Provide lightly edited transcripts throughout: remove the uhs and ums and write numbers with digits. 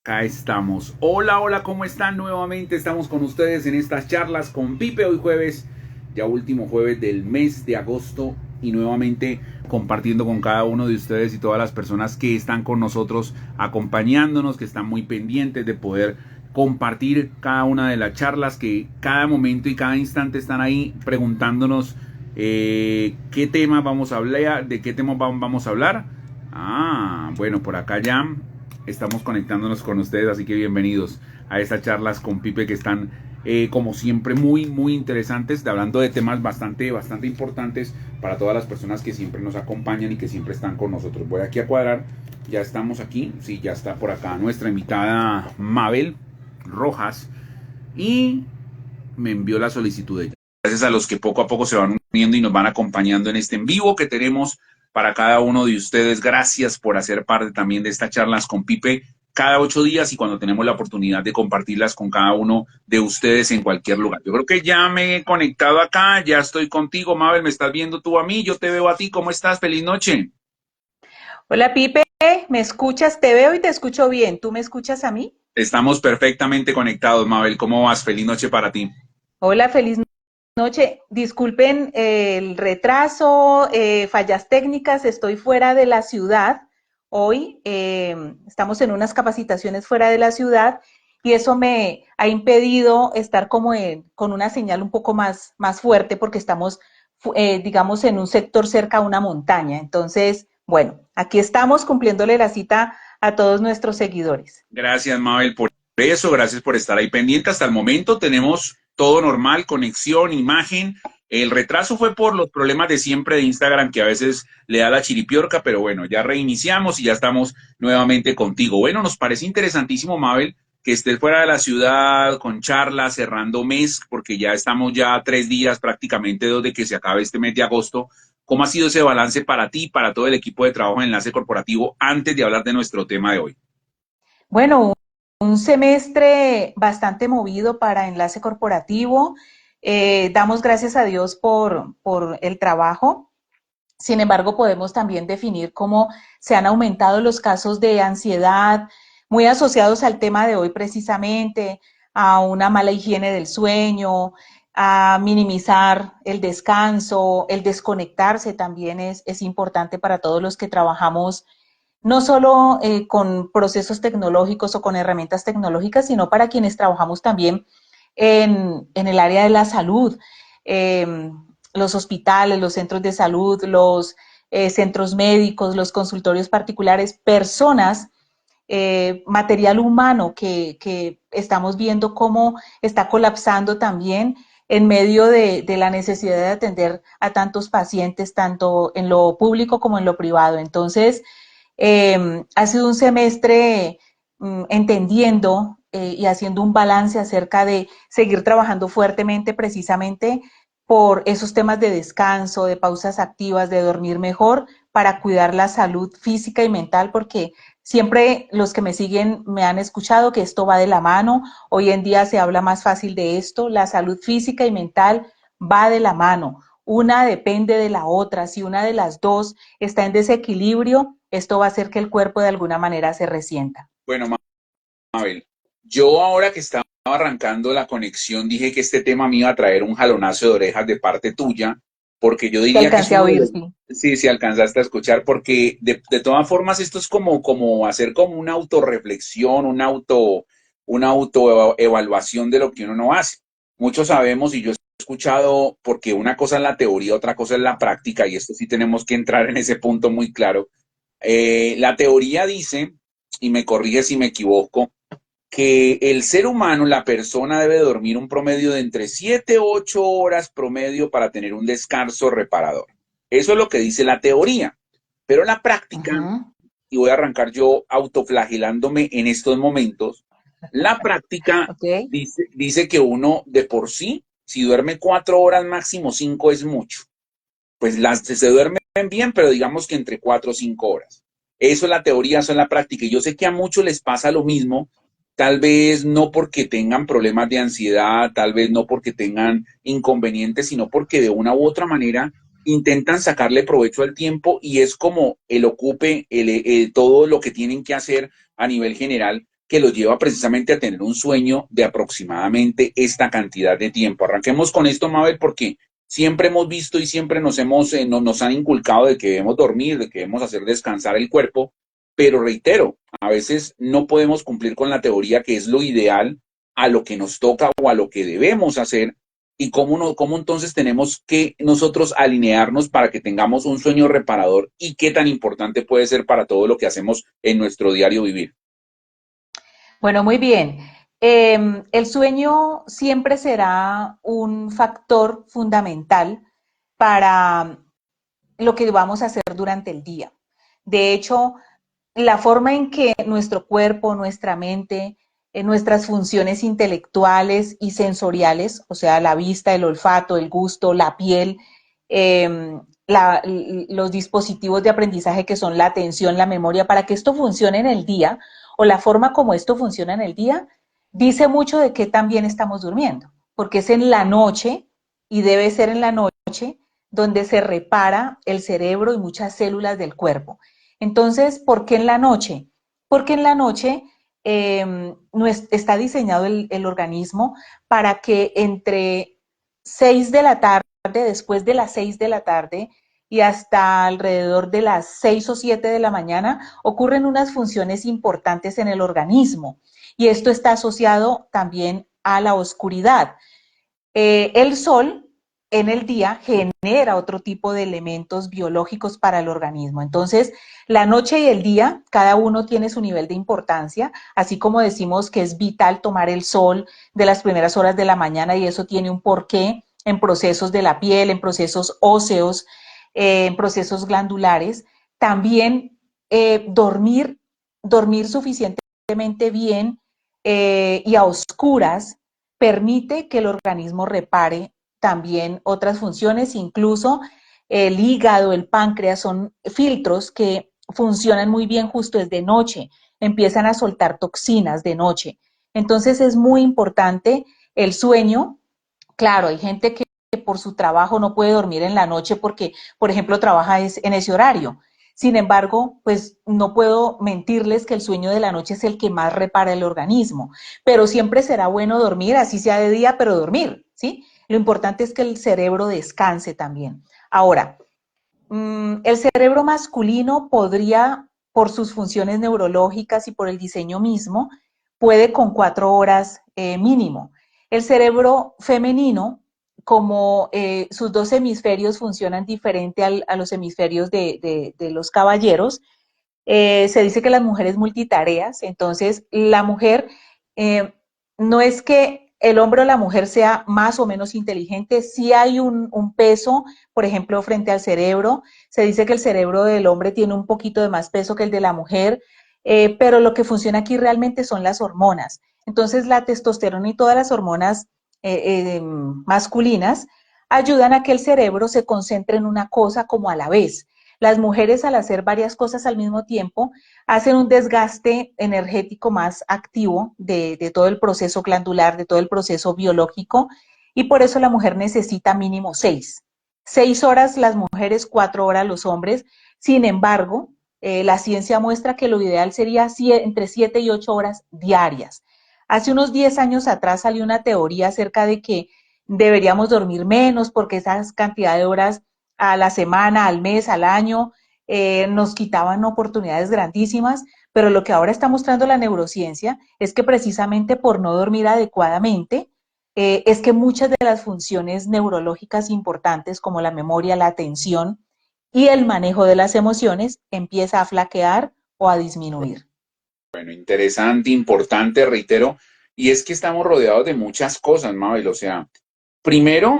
Acá estamos. Hola, hola, ¿cómo están? Nuevamente estamos con ustedes en estas charlas con Pipe hoy jueves, ya último jueves del mes de agosto y nuevamente compartiendo con cada uno de ustedes y todas las personas que están con nosotros acompañándonos, que están muy pendientes de poder compartir cada una de las charlas, que cada momento y cada instante están ahí preguntándonos qué tema vamos a hablar, de qué tema vamos a hablar. Bueno, por acá ya estamos conectándonos con ustedes, así que bienvenidos a estas charlas con Pipe que están como siempre muy interesantes, hablando de temas bastante importantes para todas las personas que siempre nos acompañan y que siempre están con nosotros. Voy aquí a cuadrar, ya estamos aquí, sí, ya está por acá nuestra invitada Mabel Rojas y me envió la solicitud de ella. Gracias a los que poco a poco se van uniendo y nos van acompañando en este en vivo que tenemos para cada uno de ustedes. Gracias por hacer parte también de estas charlas con Pipe cada 8 días y cuando tenemos la oportunidad de compartirlas con cada uno de ustedes en cualquier lugar. Yo creo que ya me he conectado acá, ya estoy contigo, Mabel, me estás viendo tú a mí, yo te veo a ti. ¿Cómo estás? Feliz noche. Hola Pipe, ¿me escuchas? Te veo y te escucho bien. ¿Tú me escuchas a mí? Estamos perfectamente conectados, Mabel. ¿Cómo vas? Feliz noche para ti. Hola, feliz noche. Disculpen el retraso, fallas técnicas. Estoy fuera de la ciudad. Hoy estamos en unas capacitaciones fuera de la ciudad y eso me ha impedido estar como con una señal un poco más fuerte porque estamos, digamos, en un sector cerca a una montaña. Entonces, bueno, aquí estamos cumpliéndole la cita a todos nuestros seguidores. Gracias, Mabel, por eso. Gracias por estar ahí pendiente. Hasta el momento tenemos todo normal, conexión, imagen. El retraso fue por los problemas de siempre de Instagram, que a veces le da la chiripiorca, pero bueno, ya reiniciamos y ya estamos nuevamente contigo. Bueno, nos parece interesantísimo, Mabel, que estés fuera de la ciudad con charlas, cerrando mes, porque ya estamos ya 3 días prácticamente desde que se acabe este mes de agosto. ¿Cómo ha sido ese balance para ti, para todo el equipo de trabajo en Enlace Corporativo, antes de hablar de nuestro tema de hoy? Bueno, un semestre bastante movido para Enlace Corporativo. Damos gracias a Dios por el trabajo. Sin embargo, podemos también definir cómo se han aumentado los casos de ansiedad, muy asociados al tema de hoy precisamente, a una mala higiene del sueño, a minimizar el descanso, el desconectarse también es importante para todos los que trabajamos no solo con procesos tecnológicos o con herramientas tecnológicas, sino para quienes trabajamos también en el área de la salud, eh, los hospitales, los centros de salud, los centros médicos, los consultorios particulares, personas, material humano que estamos viendo cómo está colapsando también en medio de la necesidad de atender a tantos pacientes, tanto en lo público como en lo privado. Entonces, ha sido un semestre entendiendo y haciendo un balance acerca de seguir trabajando fuertemente precisamente por esos temas de descanso, de pausas activas, de dormir mejor, para cuidar la salud física y mental, porque siempre los que me siguen me han escuchado que esto va de la mano. Hoy en día se habla más fácil de esto. La salud física y mental va de la mano. Una depende de la otra. Si una de las dos está en desequilibrio, esto va a hacer que el cuerpo de alguna manera se resienta. Bueno, Mabel, yo ahora que estaba arrancando la conexión dije que este tema me iba a traer un jalonazo de orejas de parte tuya, porque yo Te diría que es alcancé a uno de oír, los... sí. Sí, sí, alcanzaste a escuchar, porque de todas formas esto es como hacer como una autorreflexión, una autoevaluación de lo que uno no hace. Muchos sabemos y yo he escuchado, porque una cosa es la teoría, otra cosa es la práctica, y esto sí tenemos que entrar en ese punto muy claro. La teoría dice, y me corrige si me equivoco, que el ser humano, la persona, debe dormir un promedio de entre 7 a 8 horas promedio para tener un descanso reparador. Eso es lo que dice la teoría. Pero la Uh práctica, -huh. y voy a arrancar yo autoflagelándome en estos momentos, la práctica Ok. dice que uno de por sí, si duerme 4 horas máximo 5 es mucho. Pues se duermen bien, pero digamos que entre 4 o 5 horas. Eso es la teoría, eso es la práctica. Y yo sé que a muchos les pasa lo mismo, tal vez no porque tengan problemas de ansiedad, tal vez no porque tengan inconvenientes, sino porque de una u otra manera intentan sacarle provecho al tiempo y es como el ocupe, todo lo que tienen que hacer a nivel general. que los lleva precisamente a tener un sueño de aproximadamente esta cantidad de tiempo? Arranquemos con esto, Mabel, porque siempre hemos visto y siempre nos han inculcado de que debemos dormir, de que debemos hacer descansar el cuerpo, pero reitero, a veces no podemos cumplir con la teoría que es lo ideal a lo que nos toca o a lo que debemos hacer, y cómo entonces tenemos que nosotros alinearnos para que tengamos un sueño reparador y qué tan importante puede ser para todo lo que hacemos en nuestro diario vivir. Bueno, muy bien. El sueño siempre será un factor fundamental para lo que vamos a hacer durante el día. De hecho, la forma en que nuestro cuerpo, nuestra mente, nuestras funciones intelectuales y sensoriales, o sea, la vista, el olfato, el gusto, la piel, los dispositivos de aprendizaje que son la atención, la memoria, para que esto funcione en el día, o la forma como esto funciona en el día, dice mucho de qué también estamos durmiendo, porque es en la noche, y debe ser en la noche, donde se repara el cerebro y muchas células del cuerpo. Entonces, ¿por qué en la noche? Porque en la noche no está diseñado el organismo para que entre 6 de la tarde, después de las 6 de la tarde y hasta alrededor de las 6 o 7 de la mañana, ocurren unas funciones importantes en el organismo. Y esto está asociado también a la oscuridad. El sol en el día genera otro tipo de elementos biológicos para el organismo. Entonces, la noche y el día, cada uno tiene su nivel de importancia, así como decimos que es vital tomar el sol de las primeras horas de la mañana y eso tiene un porqué en procesos de la piel, en procesos óseos, en procesos glandulares. También dormir suficientemente bien y a oscuras permite que el organismo repare también otras funciones, incluso el hígado, el páncreas, son filtros que funcionan muy bien justo desde noche, empiezan a soltar toxinas de noche. Entonces es muy importante el sueño. Claro, hay gente que por su trabajo no puede dormir en la noche porque, por ejemplo, trabaja en ese horario. Sin embargo, pues no puedo mentirles que el sueño de la noche es el que más repara el organismo, pero siempre será bueno dormir, así sea de día, pero dormir, ¿sí? Lo importante es que el cerebro descanse también. Ahora, el cerebro masculino podría, por sus funciones neurológicas y por el diseño mismo, puede con 4 horas mínimo. El cerebro femenino, como sus dos hemisferios funcionan diferente a los hemisferios de los caballeros, se dice que las mujeres multitareas, entonces la mujer eh, no es que el hombre o la mujer sea más o menos inteligente, sí hay un peso, por ejemplo, frente al cerebro, se dice que el cerebro del hombre tiene un poquito de más peso que el de la mujer, pero lo que funciona aquí realmente son las hormonas. Entonces la testosterona y todas las hormonas masculinas ayudan a que el cerebro se concentre en una cosa como a la vez. Las mujeres, al hacer varias cosas al mismo tiempo, hacen un desgaste energético más activo de todo el proceso glandular, de todo el proceso biológico, y por eso la mujer necesita mínimo 6. 6 horas las mujeres, 4 horas los hombres. Sin embargo, la ciencia muestra que lo ideal sería entre 7 y 8 horas diarias. Hace unos 10 años atrás salió una teoría acerca de que deberíamos dormir menos porque esa cantidad de horas a la semana, al mes, al año, nos quitaban oportunidades grandísimas, pero lo que ahora está mostrando la neurociencia es que precisamente por no dormir adecuadamente, es que muchas de las funciones neurológicas importantes como la memoria, la atención y el manejo de las emociones empieza a flaquear o a disminuir. Bueno, interesante, importante, reitero, y es que estamos rodeados de muchas cosas, Mabel, o sea, primero,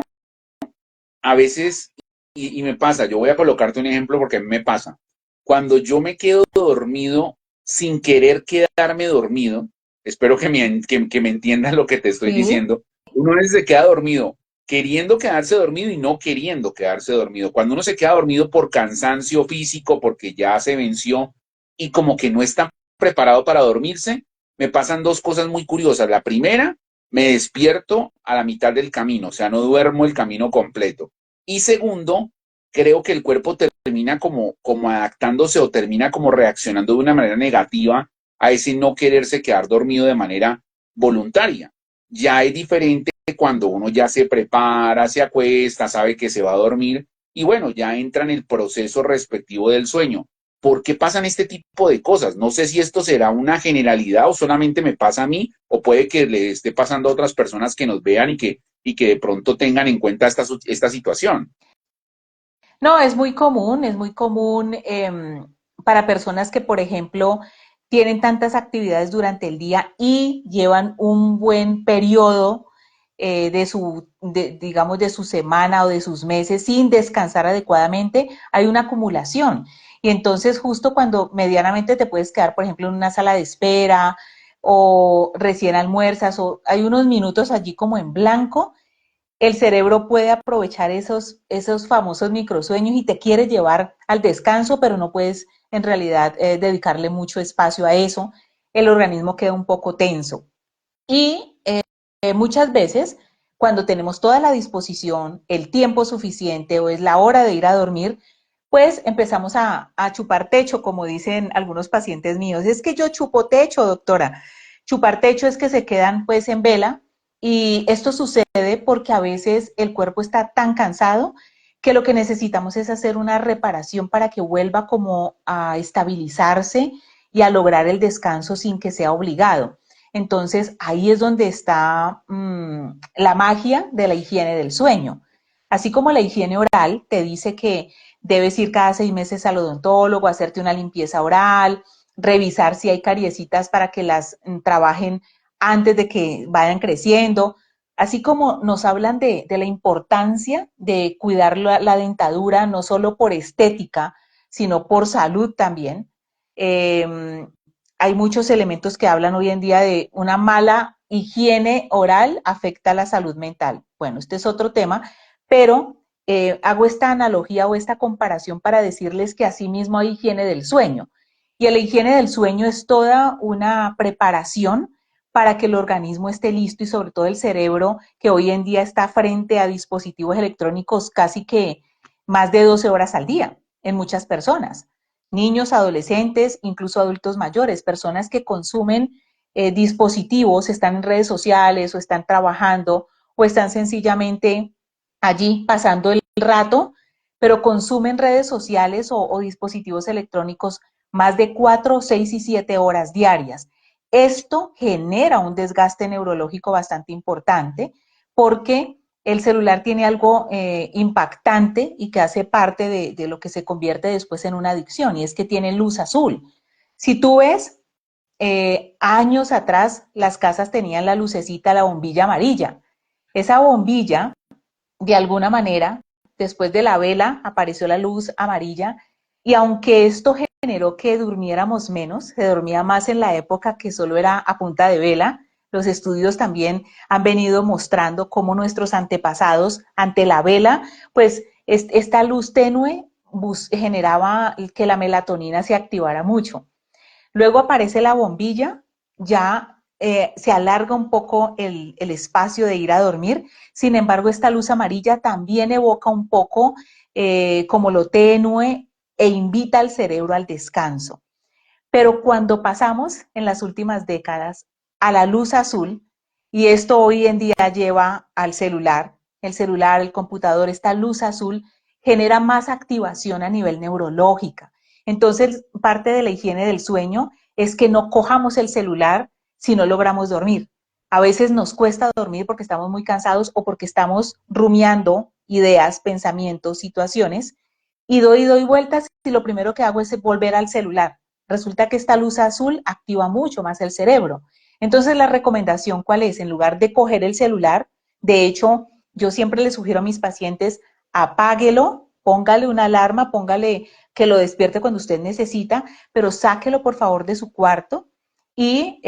a veces, y me pasa, yo voy a colocarte un ejemplo porque a mí me pasa, cuando yo me quedo dormido sin querer quedarme dormido, espero que me entiendan lo que te estoy Sí, diciendo, uno a veces se queda dormido queriendo quedarse dormido y no queriendo quedarse dormido. Cuando uno se queda dormido por cansancio físico, porque ya se venció y como que no está preparado para dormirse, me pasan dos cosas muy curiosas. La primera, me despierto a la mitad del camino, o sea, no duermo el camino completo. Y segundo, creo que el cuerpo termina como adaptándose o termina como reaccionando de una manera negativa a ese no quererse quedar dormido de manera voluntaria. Ya es diferente cuando uno ya se prepara, se acuesta, sabe que se va a dormir y bueno, ya entra en el proceso respectivo del sueño. ¿Por qué pasan este tipo de cosas? No sé si esto será una generalidad o solamente me pasa a mí o puede que le esté pasando a otras personas que nos vean y que de pronto tengan en cuenta esta situación. No, es muy común para personas que, por ejemplo, tienen tantas actividades durante el día y llevan un buen periodo digamos, de su semana o de sus meses sin descansar adecuadamente, hay una acumulación. Y entonces justo cuando medianamente te puedes quedar, por ejemplo, en una sala de espera o recién almuerzas o hay unos minutos allí como en blanco, el cerebro puede aprovechar esos famosos microsueños y te quiere llevar al descanso, pero no puedes en realidad dedicarle mucho espacio a eso. El organismo queda un poco tenso. Y muchas veces, cuando tenemos toda la disposición, el tiempo suficiente o es la hora de ir a dormir, pues empezamos a chupar techo, como dicen algunos pacientes míos. Es que yo chupo techo, doctora. Chupar techo es que se quedan pues en vela y esto sucede porque a veces el cuerpo está tan cansado que lo que necesitamos es hacer una reparación para que vuelva como a estabilizarse y a lograr el descanso sin que sea obligado. Entonces ahí es donde está la magia de la higiene del sueño. Así como la higiene oral te dice que debes ir cada 6 meses al odontólogo, hacerte una limpieza oral, revisar si hay cariecitas para que las trabajen antes de que vayan creciendo. Así como nos hablan de la importancia de cuidar la dentadura, no solo por estética, sino por salud también. Hay muchos elementos que hablan hoy en día de una mala higiene oral afecta a la salud mental. Bueno, este es otro tema, pero hago esta analogía o esta comparación para decirles que asimismo hay higiene del sueño. Y la higiene del sueño es toda una preparación para que el organismo esté listo y sobre todo el cerebro que hoy en día está frente a dispositivos electrónicos casi que más de 12 horas al día en muchas personas. Niños, adolescentes, incluso adultos mayores, personas que consumen dispositivos, están en redes sociales o están trabajando o están sencillamente allí pasando el rato, pero consumen redes sociales o dispositivos electrónicos más de 4, 6 y 7 horas diarias. Esto genera un desgaste neurológico bastante importante porque el celular tiene algo impactante y que hace parte de lo que se convierte después en una adicción, y es que tiene luz azul. Si tú ves, años atrás las casas tenían la lucecita, la bombilla amarilla. Esa bombilla, de alguna manera, después de la vela apareció la luz amarilla y aunque esto generó que durmiéramos menos, se dormía más en la época que solo era a punta de vela. Los estudios también han venido mostrando cómo nuestros antepasados ante la vela, pues esta luz tenue generaba que la melatonina se activara mucho. Luego aparece la bombilla, ya se alarga un poco el espacio de ir a dormir. Sin embargo, esta luz amarilla también evoca un poco como lo tenue e invita al cerebro al descanso. Pero cuando pasamos en las últimas décadas a la luz azul, y esto hoy en día lleva al celular, el computador, esta luz azul genera más activación a nivel neurológica. Entonces, parte de la higiene del sueño es que no cojamos el celular si no logramos dormir. A veces nos cuesta dormir porque estamos muy cansados o porque estamos rumiando ideas, pensamientos, situaciones, y doy vueltas y lo primero que hago es volver al celular. Resulta que esta luz azul activa mucho más el cerebro. Entonces, la recomendación, ¿cuál es? En lugar de coger el celular, de hecho, yo siempre le sugiero a mis pacientes, apáguelo, póngale una alarma, póngale que lo despierte cuando usted necesita, pero sáquelo por favor de su cuarto y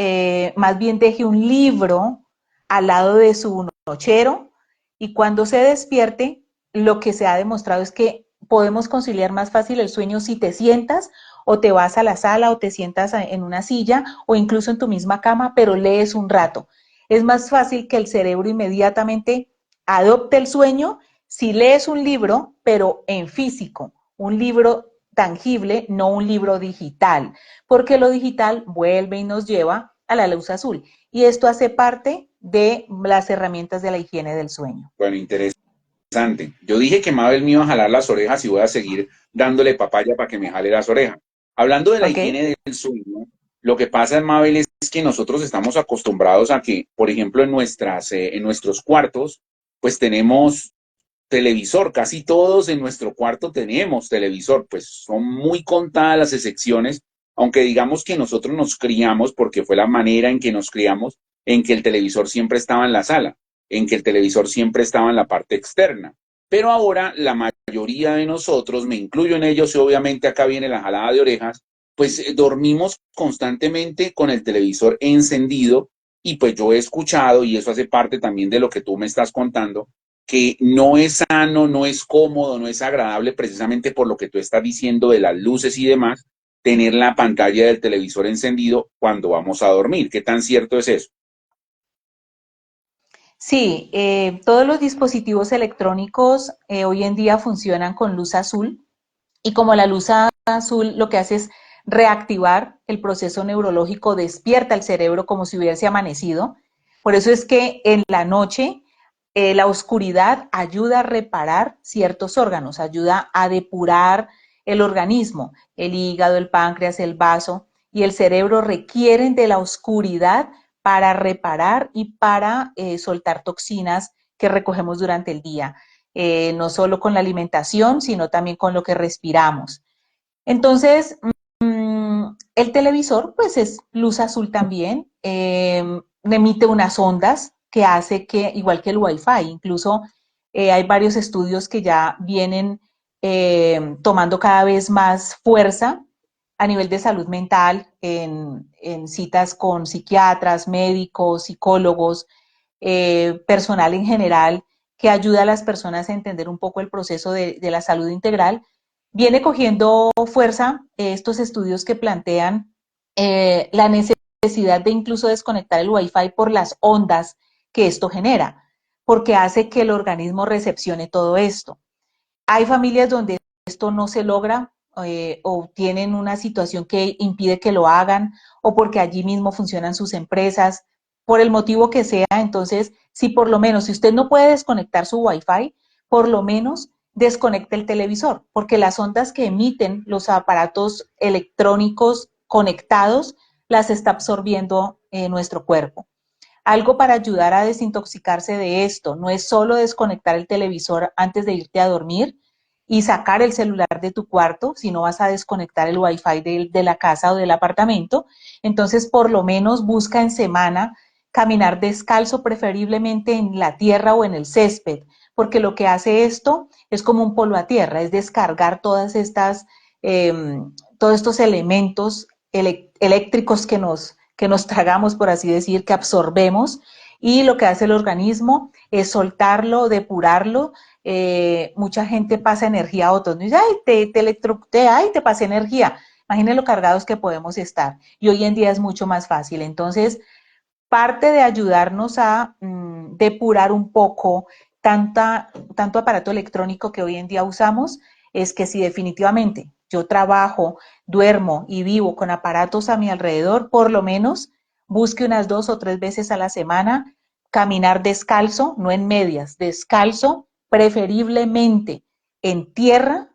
más bien deje un libro al lado de su nochero y cuando se despierte, lo que se ha demostrado es que podemos conciliar más fácil el sueño si te sientas o te vas a la sala o te sientas en una silla o incluso en tu misma cama, pero lees un rato. Es más fácil que el cerebro inmediatamente adopte el sueño si lees un libro, pero en físico, un libro tangible, no un libro digital, porque lo digital vuelve y nos lleva a la luz azul. Y esto hace parte de las herramientas de la higiene del sueño. Bueno, interesante. Yo dije que Mabel me iba a jalar las orejas y voy a seguir dándole papaya para que me jale las orejas. Hablando de la ¿Ok? higiene del sueño, lo que pasa, Mabel, es que nosotros estamos acostumbrados a que, por ejemplo, en nuestros cuartos, pues tenemos televisor, casi todos en nuestro cuarto tenemos televisor, pues son muy contadas las excepciones, aunque digamos que nosotros nos criamos, porque fue la manera en que nos criamos, en que el televisor siempre estaba en la sala, en que el televisor siempre estaba en la parte externa. Pero ahora la mayoría de nosotros, me incluyo en ellos, y obviamente acá viene la jalada de orejas, pues dormimos constantemente con el televisor encendido y pues yo he escuchado, y eso hace parte también de lo que tú me estás contando, que no es sano, no es cómodo, no es agradable, precisamente por lo que tú estás diciendo de las luces y demás, tener la pantalla del televisor encendido cuando vamos a dormir. ¿Qué tan cierto es eso? Sí, todos los dispositivos electrónicos hoy en día funcionan con luz azul y como la luz azul lo que hace es reactivar el proceso neurológico, despierta el cerebro como si hubiese amanecido. Por eso es que en la noche la oscuridad ayuda a reparar ciertos órganos, ayuda a depurar el organismo, el hígado, el páncreas, el vaso y el cerebro requieren de la oscuridad para reparar y para soltar toxinas que recogemos durante el día, no solo con la alimentación, sino también con lo que respiramos. Entonces, el televisor, pues es luz azul también, emite unas ondas que hace que, igual que el Wi-Fi, incluso hay varios estudios que ya vienen tomando cada vez más fuerza a nivel de salud mental en citas con psiquiatras, médicos, psicólogos, personal en general, que ayuda a las personas a entender un poco el proceso de la salud integral. Viene cogiendo fuerza estos estudios que plantean la necesidad de incluso desconectar el Wi-Fi por las ondas que esto genera, porque hace que el organismo recepcione todo esto. Hay familias donde esto no se logra o tienen una situación que impide que lo hagan o porque allí mismo funcionan sus empresas, por el motivo que sea. Entonces, si por lo menos, si usted no puede desconectar su Wi-Fi, por lo menos desconecte el televisor, porque las ondas que emiten los aparatos electrónicos conectados las está absorbiendo nuestro cuerpo. Algo para ayudar a desintoxicarse de esto. No es solo desconectar el televisor antes de irte a dormir y sacar el celular de tu cuarto, si no vas a desconectar el wifi de la casa o del apartamento. Entonces, por lo menos busca en semana caminar descalzo, preferiblemente en la tierra o en el césped, porque lo que hace esto es como un polo a tierra, es descargar eh, todos estos elementos eléctricos que nos tragamos, por así decir, que absorbemos, y lo que hace el organismo es soltarlo, depurarlo. Mucha gente pasa energía a otros, dice, ay, te electrocuté, ay, te pasé energía. Imaginen lo cargados que podemos estar. Y hoy en día es mucho más fácil. Entonces, parte de ayudarnos a depurar un poco tanto aparato electrónico que hoy en día usamos es que si definitivamente yo trabajo, duermo y vivo con aparatos a mi alrededor, por lo menos busque unas 2 o 3 veces a la semana caminar descalzo, no en medias, descalzo, preferiblemente en tierra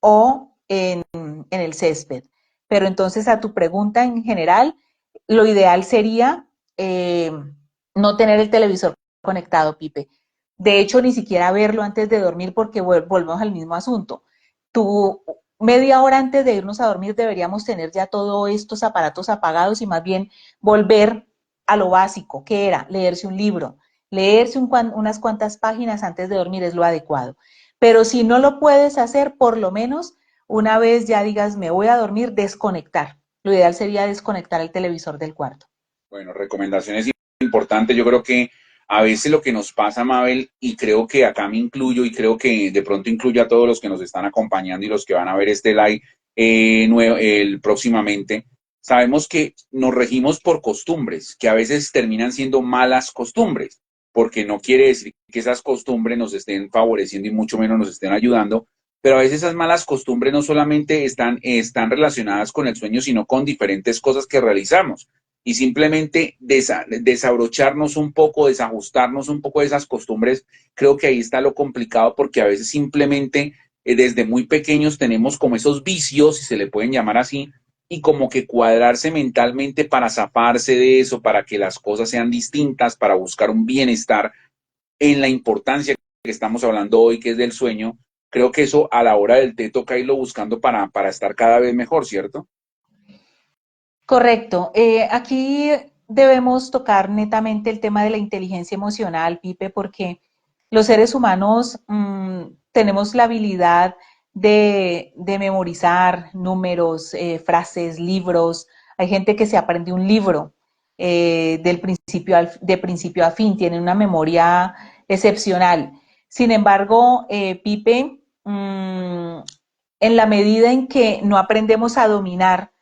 o en el césped. Pero entonces a tu pregunta en general, lo ideal sería eh, no tener el televisor conectado, Pipe. De hecho, ni siquiera verlo antes de dormir porque volvemos al mismo asunto. Tú, media hora antes de irnos a dormir deberíamos tener ya todos estos aparatos apagados y más bien volver a lo básico, que era leerse un libro. Leerse unas cuantas páginas antes de dormir es lo adecuado. Pero si no lo puedes hacer, por lo menos una vez ya digas, me voy a dormir, desconectar. Lo ideal sería desconectar el televisor del cuarto. Bueno, recomendaciones importantes. Yo creo que a veces lo que nos pasa, Mabel, y creo que acá me incluyo y creo que de pronto incluyo a todos los que nos están acompañando y los que van a ver este live próximamente, sabemos que nos regimos por costumbres, que a veces terminan siendo malas costumbres, porque no quiere decir que esas costumbres nos estén favoreciendo y mucho menos nos estén ayudando, pero a veces esas malas costumbres no solamente están relacionadas con el sueño, sino con diferentes cosas que realizamos. Y simplemente desabrocharnos un poco, desajustarnos un poco de esas costumbres, creo que ahí está lo complicado, porque a veces simplemente desde muy pequeños tenemos como esos vicios, si se le pueden llamar así, y como que cuadrarse mentalmente para zafarse de eso, para que las cosas sean distintas, para buscar un bienestar en la importancia que estamos hablando hoy, que es del sueño. Creo que eso a la hora del té toca irlo buscando para estar cada vez mejor, ¿cierto? Correcto. Aquí debemos tocar netamente el tema de la inteligencia emocional, Pipe, porque los seres humanos tenemos la habilidad de memorizar números, frases, libros. Hay gente que se aprende un libro de principio a fin, tienen una memoria excepcional. Sin embargo, Pipe, en la medida en que no aprendemos a dominar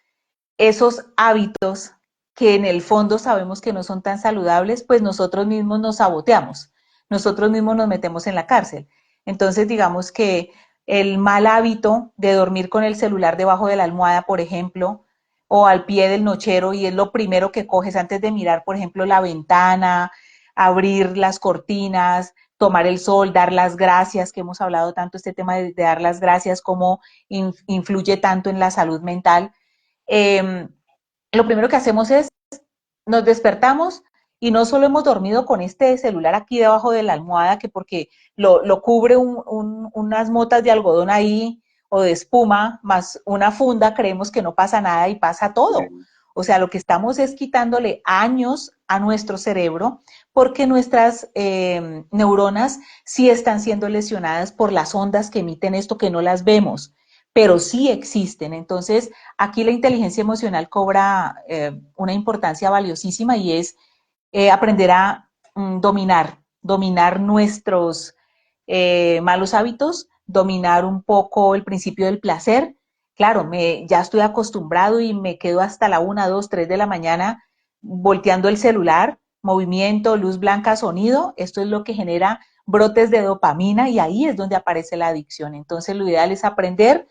esos hábitos que en el fondo sabemos que no son tan saludables, pues nosotros mismos nos saboteamos, nosotros mismos nos metemos en la cárcel. Entonces, digamos que el mal hábito de dormir con el celular debajo de la almohada, por ejemplo, o al pie del nochero, y es lo primero que coges antes de mirar, por ejemplo, la ventana, abrir las cortinas, tomar el sol, dar las gracias, que hemos hablado tanto este tema de dar las gracias, cómo influye tanto en la salud mental. eh, lo primero que hacemos es nos despertamos y no solo hemos dormido con este celular aquí debajo de la almohada, que porque lo cubre unas motas de algodón ahí o de espuma, más una funda, creemos que no pasa nada y pasa todo. O sea, lo que estamos es quitándole años a nuestro cerebro porque nuestras neuronas sí están siendo lesionadas por las ondas que emiten esto que no las vemos, pero sí existen. Entonces, aquí la inteligencia emocional cobra una importancia valiosísima y es aprender a dominar nuestros malos hábitos, dominar un poco el principio del placer. Claro, ya estoy acostumbrado y me quedo hasta la 1, 2, 3 de la mañana volteando el celular, movimiento, luz blanca, sonido. Esto es lo que genera brotes de dopamina y ahí es donde aparece la adicción. Entonces, lo ideal es aprender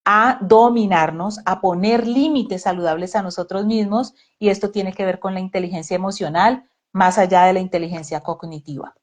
a dominarnos, a poner límites saludables a nosotros mismos y esto tiene que ver con la inteligencia emocional más allá de la inteligencia cognitiva.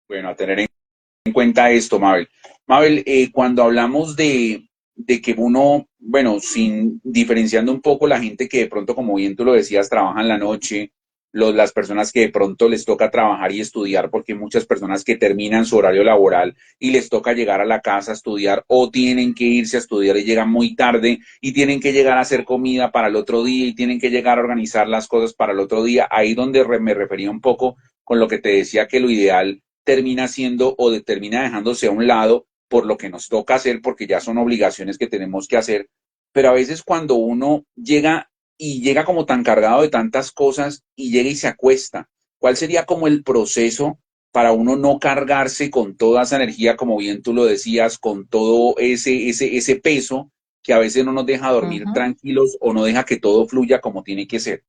Bueno, a tener en cuenta esto, Mabel. Mabel, cuando hablamos de que uno, bueno, sin diferenciando un poco la gente que de pronto, como bien tú lo decías, trabaja en la noche, las personas que de pronto les toca trabajar y estudiar, porque hay muchas personas que terminan su horario laboral y les toca llegar a la casa a estudiar o tienen que irse a estudiar y llegan muy tarde y tienen que llegar a hacer comida para el otro día y tienen que llegar a organizar las cosas para el otro día. Ahí donde me refería un poco con lo que te decía que lo ideal termina siendo o termina dejándose a un lado por lo que nos toca hacer, porque ya son obligaciones que tenemos que hacer, pero a veces cuando uno llega y llega como tan cargado de tantas cosas y llega y se acuesta, ¿cuál sería como el proceso para uno no cargarse con toda esa energía, como bien tú lo decías, con todo ese peso que a veces no nos deja Uh dormir -huh. tranquilos o no deja que todo fluya como tiene que ser?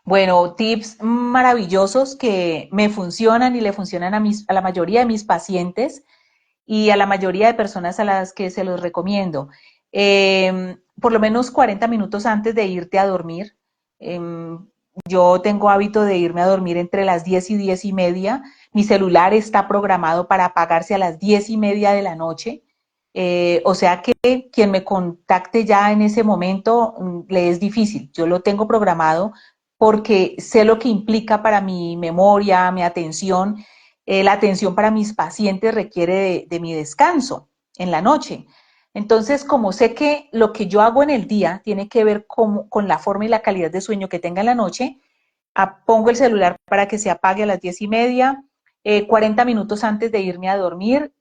Bueno, tips maravillosos que me funcionan y le funcionan a la mayoría de mis pacientes y a la mayoría de personas a las que se los recomiendo. Por lo menos 40 minutos antes de irte a dormir. Eh, yo tengo hábito de irme a dormir entre las 10 y 10 y media. Mi celular está programado para apagarse a las 10 y media de la noche. O sea que quien me contacte ya en ese momento le es difícil. Yo lo tengo programado porque sé lo que implica para mi memoria, mi atención. La atención para mis pacientes requiere de mi descanso en la noche. Entonces, como sé que lo que yo hago en el día tiene que ver con la forma y la calidad de sueño que tenga en la noche, pongo el celular para que se apague a las 10 y media, 40 minutos antes de irme a dormir.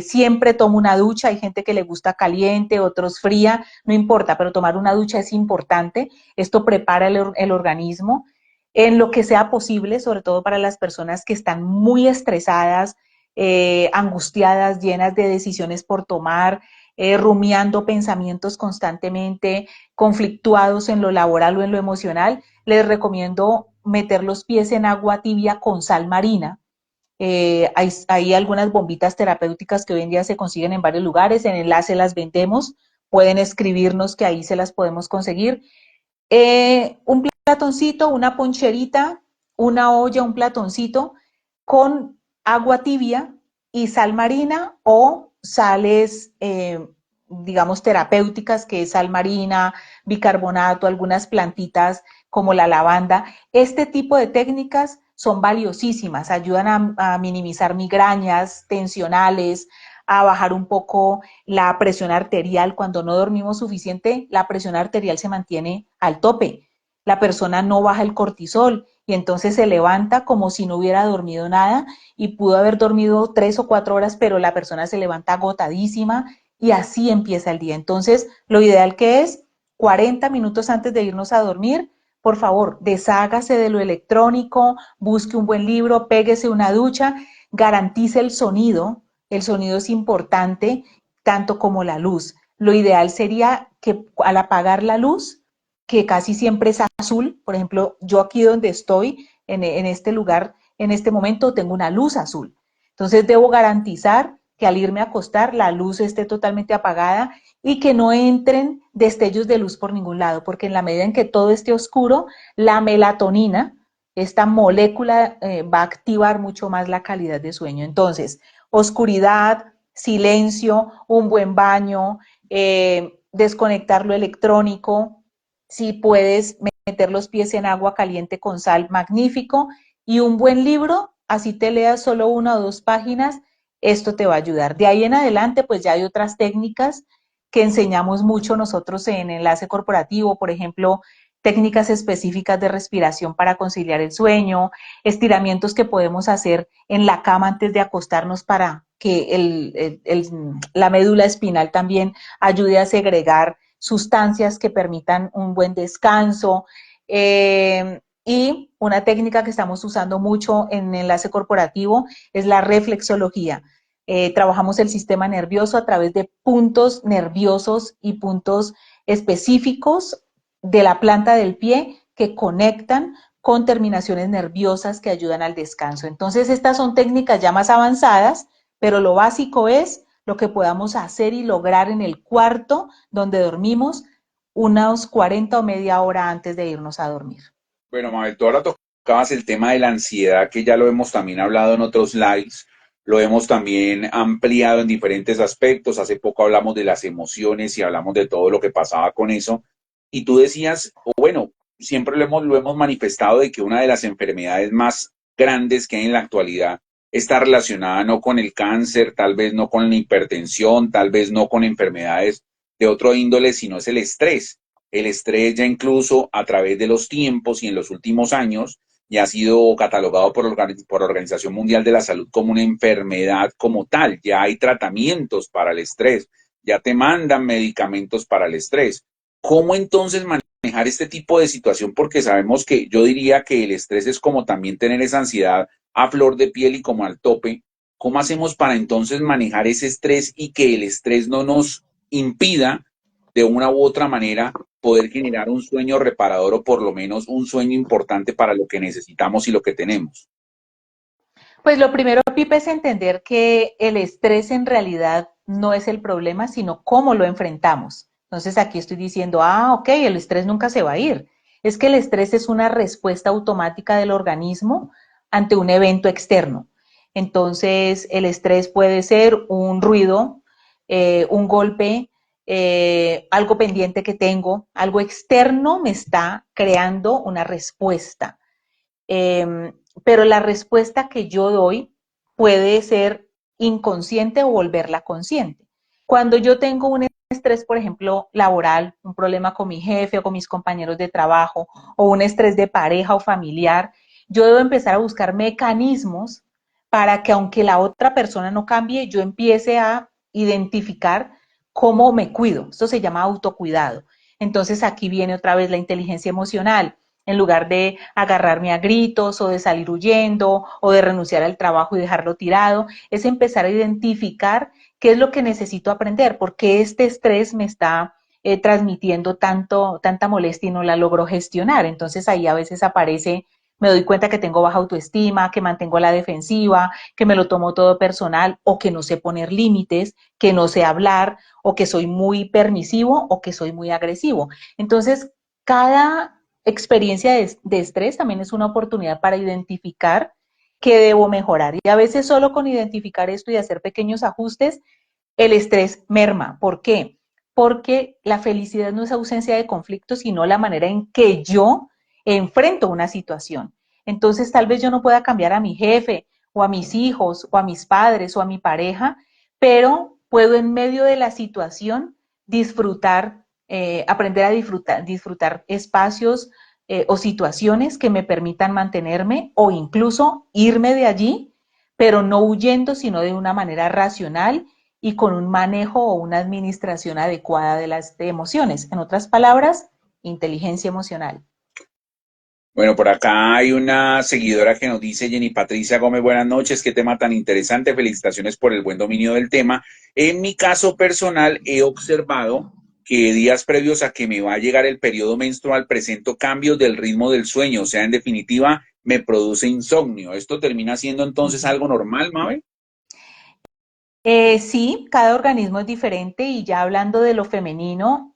Siempre tomo una ducha, hay gente que le gusta caliente, otros fría, no importa, pero tomar una ducha es importante. Esto prepara el organismo en lo que sea posible, sobre todo para las personas que están muy estresadas, angustiadas, llenas de decisiones por tomar, rumiando pensamientos constantemente, conflictuados en lo laboral o en lo emocional. Les recomiendo meter los pies en agua tibia con sal marina. Hay algunas bombitas terapéuticas que hoy en día se consiguen en varios lugares, en Enlace las vendemos, pueden escribirnos que ahí se las podemos conseguir. Un platoncito, una poncherita, una olla, un platoncito con agua tibia y sal marina o sales, digamos, terapéuticas, que es sal marina, bicarbonato, algunas plantitas como la lavanda. Este tipo de técnicas son valiosísimas, ayudan a minimizar migrañas tensionales, a bajar un poco la presión arterial. Cuando no dormimos suficiente, la presión arterial se mantiene al tope. La persona no baja el cortisol y entonces se levanta como si no hubiera dormido nada y pudo haber dormido 3 o 4 horas, pero la persona se levanta agotadísima y así empieza el día. Entonces, lo ideal que es 40 minutos antes de irnos a dormir, por favor, deshágase de lo electrónico, busque un buen libro, péguese una ducha, garantice el sonido. El sonido es importante, tanto como la luz. Lo ideal sería que al apagar la luz, que casi siempre es azul, por ejemplo, yo aquí donde estoy, en este lugar, en este momento tengo una luz azul. Entonces debo garantizar que al irme a acostar la luz esté totalmente apagada y que no entren destellos de luz por ningún lado, porque en la medida en que todo esté oscuro, la melatonina, esta molécula, va a activar mucho más la calidad de sueño. Entonces, oscuridad, silencio, un buen baño, desconectar lo electrónico, si puedes meter los pies en agua caliente con sal, magnífico, y un buen libro, así te leas solo 1 o 2 páginas, esto te va a ayudar. De ahí en adelante, pues ya hay otras técnicas que enseñamos mucho nosotros en Enlace Corporativo, por ejemplo, técnicas específicas de respiración para conciliar el sueño, estiramientos que podemos hacer en la cama antes de acostarnos para que la médula espinal también ayude a segregar sustancias que permitan un buen descanso. Y una técnica que estamos usando mucho en Enlace Corporativo es la reflexología. Trabajamos el sistema nervioso a través de puntos nerviosos y puntos específicos de la planta del pie que conectan con terminaciones nerviosas que ayudan al descanso. Entonces, estas son técnicas ya más avanzadas, pero lo básico es lo que podamos hacer y lograr en el cuarto donde dormimos unos 40 o media hora antes de irnos a dormir. Bueno, Mabel, tú ahora tocabas el tema de la ansiedad, que ya lo hemos también hablado en otros lives, lo hemos también ampliado en diferentes aspectos. Hace poco hablamos de las emociones y hablamos de todo lo que pasaba con eso. Y tú decías, o bueno, siempre lo hemos manifestado de que una de las enfermedades más grandes que hay en la actualidad está relacionada no con el cáncer, tal vez no con la hipertensión, tal vez no con enfermedades de otro índole, sino es el estrés. El estrés ya incluso a través de los tiempos y en los últimos años ya ha sido catalogado por la Organización Mundial de la Salud como una enfermedad como tal. Ya hay tratamientos para el estrés, ya te mandan medicamentos para el estrés. ¿Cómo entonces manejar este tipo de situación? Porque sabemos que yo diría que el estrés es como también tener esa ansiedad a flor de piel y como al tope. ¿Cómo hacemos para entonces manejar ese estrés y que el estrés no nos impida de una u otra manera poder generar un sueño reparador o por lo menos un sueño importante para lo que necesitamos y lo que tenemos? Pues lo primero, Pipe, es entender que el estrés en realidad no es el problema, sino cómo lo enfrentamos. Entonces aquí estoy diciendo, ok, el estrés nunca se va a ir. Es que el estrés es una respuesta automática del organismo ante un evento externo. Entonces el estrés puede ser un ruido, un golpe, algo pendiente que tengo, algo externo me está creando una respuesta. Pero la respuesta que yo doy puede ser inconsciente o volverla consciente. Cuando yo tengo un estrés, por ejemplo, laboral, un problema con mi jefe o con mis compañeros de trabajo, o un estrés de pareja o familiar, yo debo empezar a buscar mecanismos para que aunque la otra persona no cambie, yo empiece a identificar cómo me cuido. Esto se llama autocuidado. Entonces aquí viene otra vez la inteligencia emocional. En lugar de agarrarme a gritos o de salir huyendo o de renunciar al trabajo y dejarlo tirado, es empezar a identificar qué es lo que necesito aprender, por qué este estrés me está transmitiendo tanta molestia y no la logro gestionar. Entonces ahí a veces aparece me doy cuenta que tengo baja autoestima, que mantengo la defensiva, que me lo tomo todo personal o que no sé poner límites, que no sé hablar o que soy muy permisivo o que soy muy agresivo. Entonces, cada experiencia de estrés también es una oportunidad para identificar qué debo mejorar. Y a veces solo con identificar esto y hacer pequeños ajustes, el estrés merma. ¿Por qué? Porque la felicidad no es ausencia de conflicto, sino la manera en que yo enfrento una situación. Entonces, tal vez yo no pueda cambiar a mi jefe o a mis hijos o a mis padres o a mi pareja, pero puedo en medio de la situación disfrutar, aprender a disfrutar espacios o situaciones que me permitan mantenerme o incluso irme de allí, pero no huyendo, sino de una manera racional y con un manejo o una administración adecuada de las emociones. En otras palabras, inteligencia emocional. Bueno, por acá hay una seguidora que nos dice, Jenny Patricia Gómez, buenas noches, qué tema tan interesante, felicitaciones por el buen dominio del tema. En mi caso personal, he observado que días previos a que me va a llegar el periodo menstrual presento cambios del ritmo del sueño, o sea, en definitiva, me produce insomnio. ¿Esto termina siendo entonces algo normal, Mabel? Sí, cada organismo es diferente y ya hablando de lo femenino,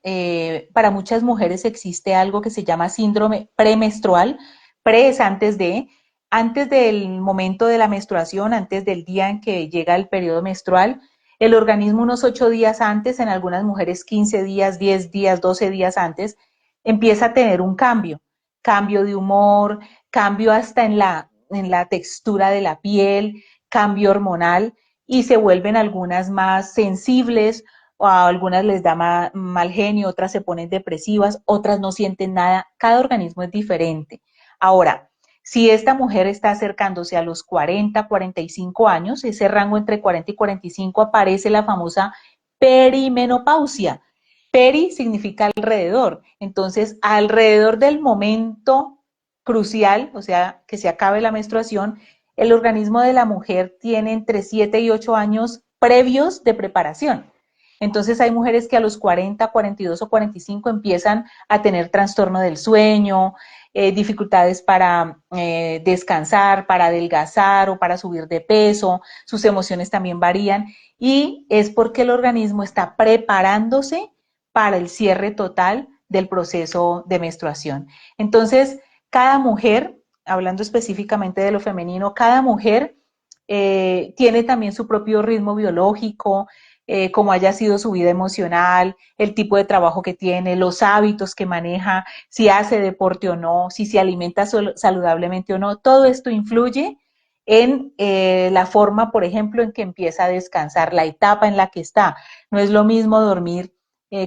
para muchas mujeres existe algo que se llama síndrome premenstrual. Pre es antes del momento de la menstruación, antes del día en que llega el periodo menstrual, el organismo unos 8 días antes, en algunas mujeres 15 días, 10 días, 12 días antes, empieza a tener un cambio, cambio de humor, cambio hasta en la textura de la piel, cambio hormonal y se vuelven algunas más sensibles, o a algunas les da mal genio, otras se ponen depresivas, otras no sienten nada. Cada organismo es diferente. Ahora, si esta mujer está acercándose a los 40, 45 años, ese rango entre 40 y 45 aparece la famosa perimenopausia. Peri significa alrededor. Entonces, alrededor del momento crucial, o sea, que se acabe la menstruación, el organismo de la mujer tiene entre 7 y 8 años previos de preparación. Entonces hay mujeres que a los 40, 42 o 45 empiezan a tener trastorno del sueño, dificultades para descansar, para adelgazar o para subir de peso, sus emociones también varían y es porque el organismo está preparándose para el cierre total del proceso de menstruación. Entonces, cada mujer, hablando específicamente de lo femenino, cada mujer tiene también su propio ritmo biológico, cómo haya sido su vida emocional, el tipo de trabajo que tiene, los hábitos que maneja, si hace deporte o no, si se alimenta saludablemente o no. Todo esto influye en la forma, por ejemplo, en que empieza a descansar, la etapa en la que está. No es lo mismo dormir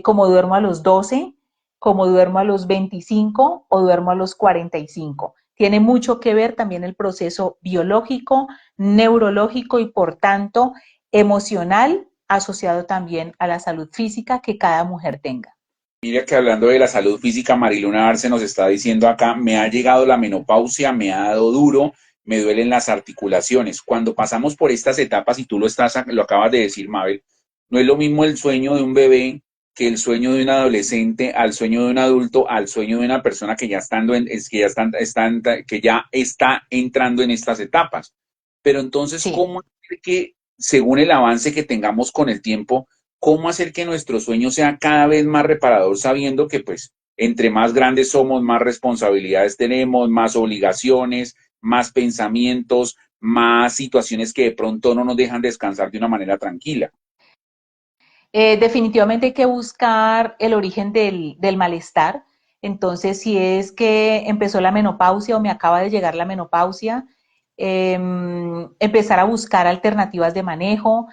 como duermo a los 12, como duermo a los 25 o duermo a los 45. Tiene mucho que ver también el proceso biológico, neurológico y por tanto emocional asociado también a la salud física que cada mujer tenga. Mira que hablando de la salud física, Mariluna Arce nos está diciendo acá, me ha llegado la menopausia, me ha dado duro, me duelen las articulaciones. Cuando pasamos por estas etapas, y tú lo acabas de decir, Mabel, no es lo mismo el sueño de un bebé que el sueño de un adolescente, al sueño de un adulto, al sueño de una persona que ya que ya está entrando en estas etapas. Pero entonces, Sí. ¿cómo hacer que, según el avance que tengamos con el tiempo, cómo hacer que nuestro sueño sea cada vez más reparador, sabiendo que pues entre más grandes somos, más responsabilidades tenemos, más obligaciones, más pensamientos, más situaciones que de pronto no nos dejan descansar de una manera tranquila? Definitivamente hay que buscar el origen del malestar. Entonces, si es que empezó la menopausia o me acaba de llegar la menopausia, empezar a buscar alternativas de manejo,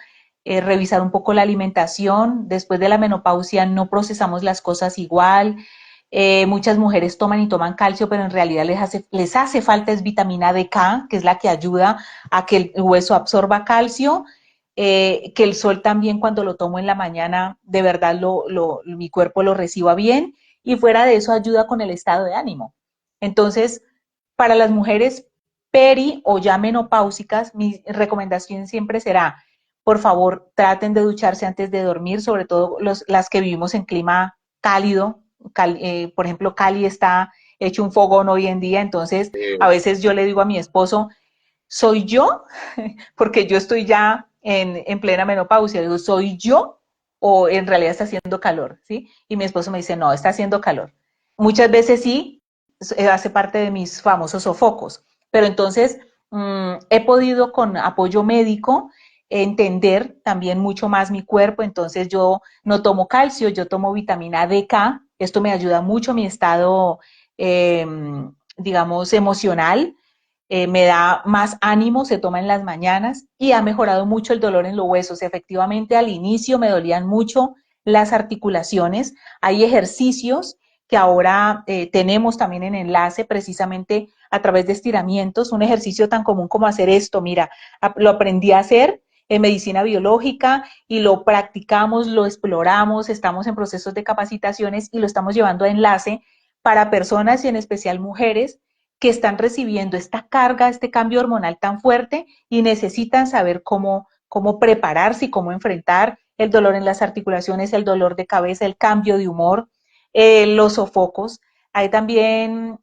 revisar un poco la alimentación. Después de la menopausia no procesamos las cosas igual. Muchas mujeres toman y toman calcio, pero en realidad les hace falta es vitamina D-K, que es la que ayuda a que el hueso absorba calcio, que el sol también cuando lo tomo en la mañana, de verdad mi cuerpo lo reciba bien y fuera de eso ayuda con el estado de ánimo. Entonces, para las mujeres peri o ya menopáusicas, mi recomendación siempre será, por favor, traten de ducharse antes de dormir, sobre todo las que vivimos en clima cálido. Por ejemplo, Cali está hecho un fogón hoy en día, entonces a veces yo le digo a mi esposo, ¿soy yo? Porque yo estoy ya en plena menopausia, digo, ¿soy yo? O en realidad está haciendo calor, ¿sí? Y mi esposo me dice, no, está haciendo calor. Muchas veces sí, hace parte de mis famosos sofocos, pero entonces he podido con apoyo médico entender también mucho más mi cuerpo, entonces yo no tomo calcio, yo tomo vitamina D-K, esto me ayuda mucho a mi estado, eh, digamos, emocional, me da más ánimo, se toma en las mañanas y ha mejorado mucho el dolor en los huesos. Efectivamente, al inicio me dolían mucho las articulaciones. Hay ejercicios que ahora tenemos también en enlace precisamente a través de estiramientos, un ejercicio tan común como hacer esto. Mira, lo aprendí a hacer en medicina biológica y lo practicamos, lo exploramos, estamos en procesos de capacitaciones y lo estamos llevando a enlace para personas y en especial mujeres que están recibiendo esta carga, este cambio hormonal tan fuerte y necesitan saber cómo prepararse y cómo enfrentar el dolor en las articulaciones, el dolor de cabeza, el cambio de humor, los sofocos. Hay también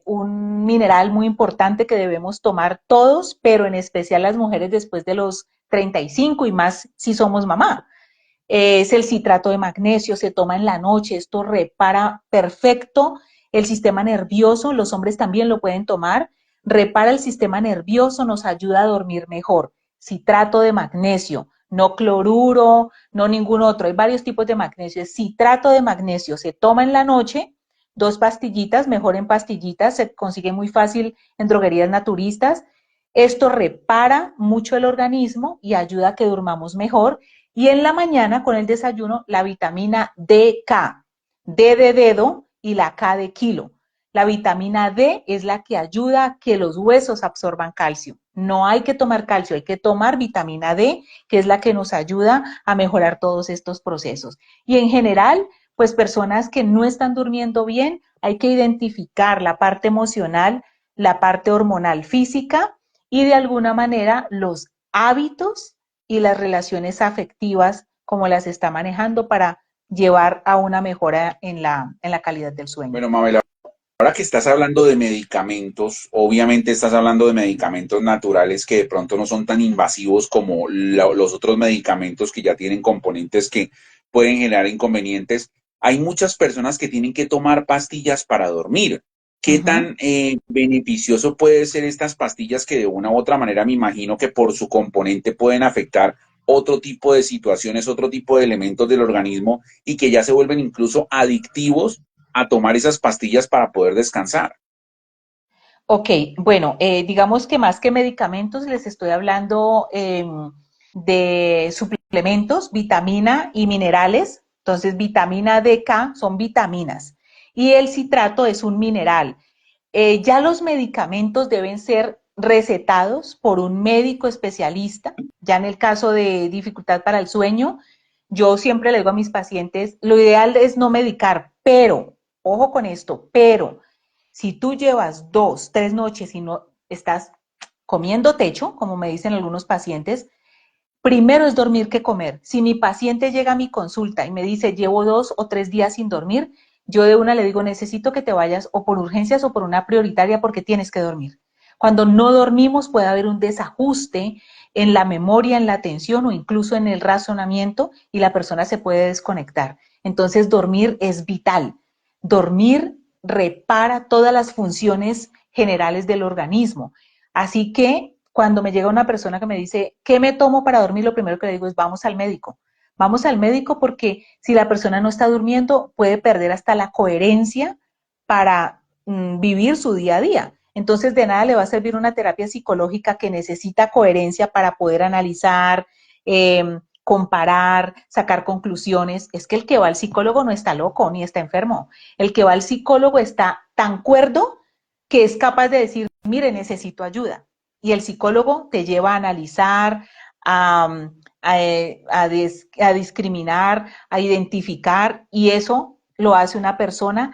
un mineral muy importante que debemos tomar todos, pero en especial las mujeres después de los 35 y más si somos mamá. Es el citrato de magnesio, se toma en la noche, esto repara perfecto el sistema nervioso, los hombres también lo pueden tomar, repara el sistema nervioso, nos ayuda a dormir mejor. Citrato de magnesio, no cloruro, no ningún otro, hay varios tipos de magnesio. Citrato de magnesio se toma en la noche, 2 pastillitas, mejor en pastillitas, se consigue muy fácil en droguerías naturistas. Esto repara mucho el organismo y ayuda a que durmamos mejor. Y en la mañana con el desayuno la vitamina DK, D de dedo y la K de kilo. La vitamina D es la que ayuda a que los huesos absorban calcio. No hay que tomar calcio, hay que tomar vitamina D, que es la que nos ayuda a mejorar todos estos procesos. Y en general, pues personas que no están durmiendo bien, hay que identificar la parte emocional, la parte hormonal física y de alguna manera los hábitos y las relaciones afectivas, como las está manejando para llevar a una mejora en la calidad del sueño. Bueno, Mabel, ahora que estás hablando de medicamentos, obviamente estás hablando de medicamentos naturales que de pronto no son tan invasivos como los otros medicamentos que ya tienen componentes que pueden generar inconvenientes. Hay muchas personas que tienen que tomar pastillas para dormir. ¿Qué tan beneficioso puede ser estas pastillas que de una u otra manera me imagino que por su componente pueden afectar otro tipo de situaciones, otro tipo de elementos del organismo y que ya se vuelven incluso adictivos a tomar esas pastillas para poder descansar? Ok, bueno, digamos que más que medicamentos les estoy hablando de suplementos, vitamina y minerales. Entonces, vitamina DK son vitaminas y el citrato es un mineral. Ya los medicamentos deben ser recetados por un médico especialista. Ya en el caso de dificultad para el sueño, yo siempre le digo a mis pacientes, lo ideal es no medicar, pero, ojo con esto, pero si tú llevas 2, 3 noches y no estás comiendo techo, como me dicen algunos pacientes, primero es dormir que comer. Si mi paciente llega a mi consulta y me dice, llevo 2 o 3 días sin dormir, yo de una le digo, necesito que te vayas o por urgencias o por una prioritaria porque tienes que dormir. Cuando no dormimos puede haber un desajuste en la memoria, en la atención o incluso en el razonamiento y la persona se puede desconectar. Entonces dormir es vital. Dormir repara todas las funciones generales del organismo. Así que cuando me llega una persona que me dice, ¿qué me tomo para dormir? Lo primero que le digo es, vamos al médico. Vamos al médico porque si la persona no está durmiendo, puede perder hasta la coherencia para vivir su día a día. Entonces, de nada le va a servir una terapia psicológica que necesita coherencia para poder analizar, comparar, sacar conclusiones. Es que el que va al psicólogo no está loco ni está enfermo. El que va al psicólogo está tan cuerdo que es capaz de decir, mire, necesito ayuda. Y el psicólogo te lleva a analizar, a, a discriminar, a identificar, y eso lo hace una persona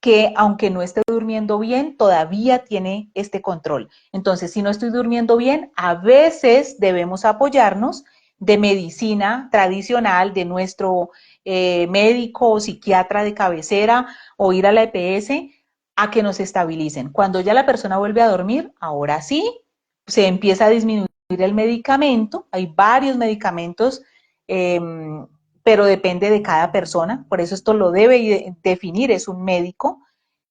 que aunque no esté durmiendo bien, todavía tiene este control. Entonces, si no estoy durmiendo bien, a veces debemos apoyarnos de medicina tradicional, de nuestro médico o psiquiatra de cabecera o ir a la EPS a que nos estabilicen. Cuando ya la persona vuelve a dormir, ahora sí, se empieza a disminuir el medicamento. Hay varios medicamentos, eh, pero depende de cada persona. Por eso esto lo debe definir, es un médico.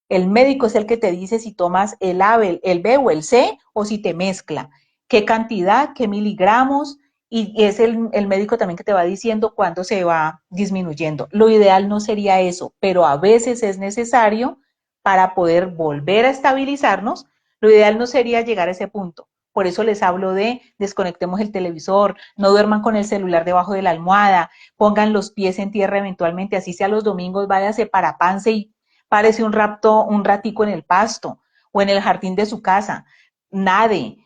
El médico es el que te dice si tomas el A, el B o el C, o si te mezcla, qué cantidad, qué miligramos, y es el médico también que te va diciendo cuándo se va disminuyendo. Lo ideal no sería eso, pero a veces es necesario para poder volver a estabilizarnos. Lo ideal no sería llegar a ese punto. Por eso les hablo de desconectemos el televisor, no duerman con el celular debajo de la almohada, pongan los pies en tierra eventualmente, así sea los domingos, váyase para Pance y párese un ratico en el pasto o en el jardín de su casa, nade,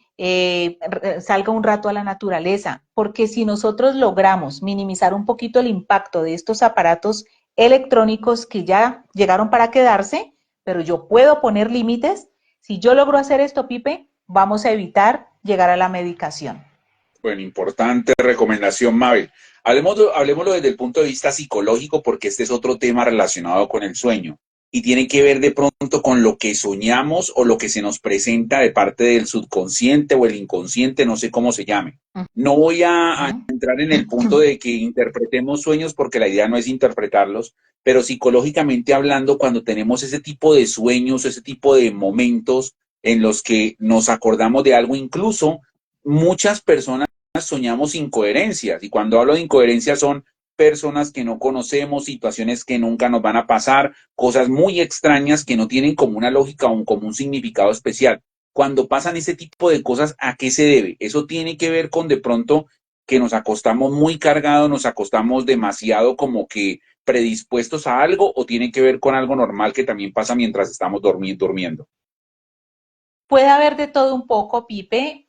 salga un rato a la naturaleza, porque si nosotros logramos minimizar un poquito el impacto de estos aparatos electrónicos que ya llegaron para quedarse, pero yo puedo poner límites, si yo logro hacer esto, Pipe, vamos a evitar llegar a la medicación. Bueno, importante recomendación, Mabel. Hablemoslo desde el punto de vista psicológico, porque este es otro tema relacionado con el sueño y tiene que ver de pronto con lo que soñamos o lo que se nos presenta de parte del subconsciente o el inconsciente, no sé cómo se llame. No voy a entrar en el punto de que interpretemos sueños porque la idea no es interpretarlos, pero psicológicamente hablando, cuando tenemos ese tipo de sueños, ese tipo de momentos en los que nos acordamos de algo, incluso muchas personas soñamos incoherencias, y cuando hablo de incoherencias son personas que no conocemos, situaciones que nunca nos van a pasar, cosas muy extrañas que no tienen como una lógica o como un significado especial. Cuando pasan ese tipo de cosas, ¿a qué se debe? Eso tiene que ver con de pronto que nos acostamos muy cargados, nos acostamos demasiado como que predispuestos a algo, o tiene que ver con algo normal que también pasa mientras estamos durmiendo. Puede haber de todo un poco, Pipe,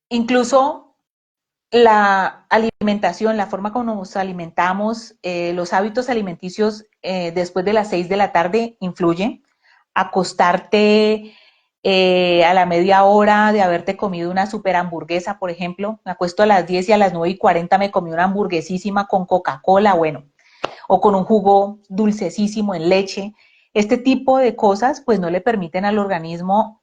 incluso la alimentación, la forma como nos alimentamos, los hábitos alimenticios después de las 6 de la tarde influyen. Acostarte a la media hora de haberte comido una super hamburguesa, por ejemplo, me acuesto a las 10 y a las 9:40 me comí una hamburguesísima con Coca-Cola, bueno, o con un jugo dulcesísimo en leche. Este tipo de cosas pues no le permiten al organismo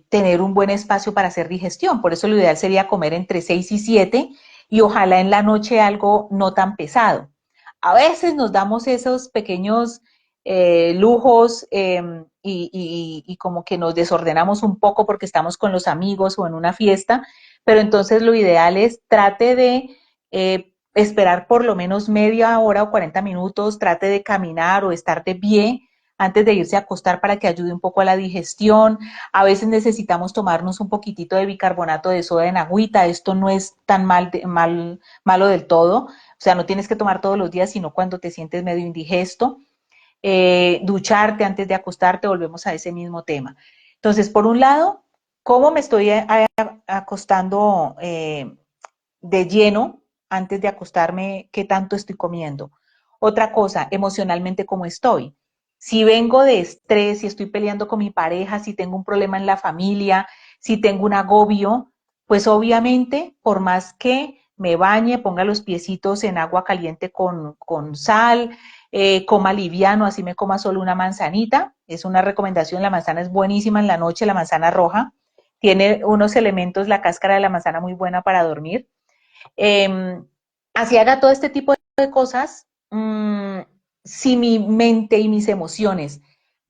tener un buen espacio para hacer digestión. Por eso lo ideal sería comer entre 6 y 7 y ojalá en la noche algo no tan pesado. A veces nos damos esos pequeños lujos y como que nos desordenamos un poco porque estamos con los amigos o en una fiesta, pero entonces lo ideal es trate de esperar por lo menos media hora o 40 minutos, trate de caminar o estar de pie antes de irse a acostar para que ayude un poco a la digestión. A veces necesitamos tomarnos un poquitito de bicarbonato de soda en agüita, esto no es tan malo del todo, o sea, no tienes que tomar todos los días, sino cuando te sientes medio indigesto. Ducharte antes de acostarte, volvemos a ese mismo tema. Entonces, por un lado, ¿cómo me estoy acostando de lleno antes de acostarme? ¿Qué tanto estoy comiendo? Otra cosa, emocionalmente, ¿cómo estoy? Si vengo de estrés, si estoy peleando con mi pareja, si tengo un problema en la familia, si tengo un agobio, pues obviamente, por más que me bañe, ponga los piecitos en agua caliente con sal, coma liviano, así me coma solo una manzanita, es una recomendación, la manzana es buenísima en la noche, la manzana roja, tiene unos elementos, la cáscara de la manzana muy buena para dormir. Eh, Así haga todo este tipo de cosas, si mi mente y mis emociones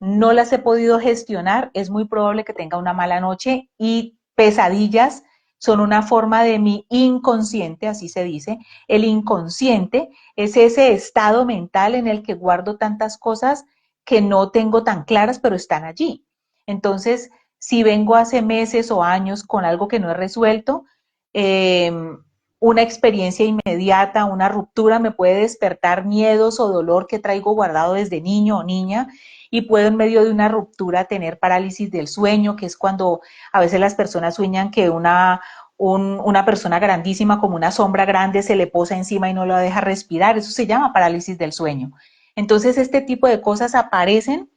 no las he podido gestionar, es muy probable que tenga una mala noche y pesadillas son una forma de mi inconsciente, así se dice. El inconsciente es ese estado mental en el que guardo tantas cosas que no tengo tan claras, pero están allí. Entonces, si vengo hace meses o años con algo que no he resuelto, eh, una experiencia inmediata, una ruptura me puede despertar miedos o dolor que traigo guardado desde niño o niña y puedo en medio de una ruptura tener parálisis del sueño, que es cuando a veces las personas sueñan que una persona grandísima como una sombra grande se le posa encima y no la deja respirar. Eso se llama parálisis del sueño. Entonces este tipo de cosas aparecen,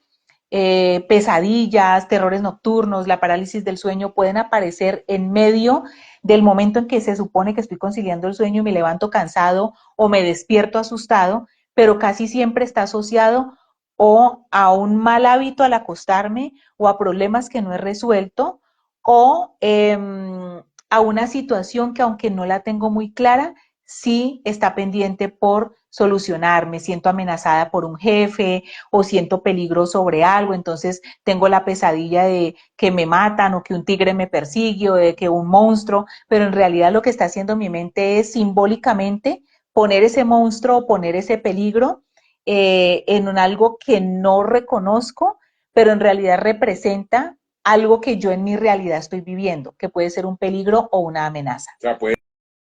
pesadillas, terrores nocturnos, la parálisis del sueño pueden aparecer en medio del momento en que se supone que estoy conciliando el sueño y me levanto cansado o me despierto asustado, pero casi siempre está asociado o a un mal hábito al acostarme o a problemas que no he resuelto o a una situación que aunque no la tengo muy clara, sí está pendiente por solucionar. Me siento amenazada por un jefe o siento peligro sobre algo, entonces tengo la pesadilla de que me matan o que un tigre me persigue o de que un monstruo, pero en realidad lo que está haciendo mi mente es simbólicamente poner ese monstruo, poner ese peligro en un algo que no reconozco, pero en realidad representa algo que yo en mi realidad estoy viviendo, que puede ser un peligro o una amenaza. O sea, puede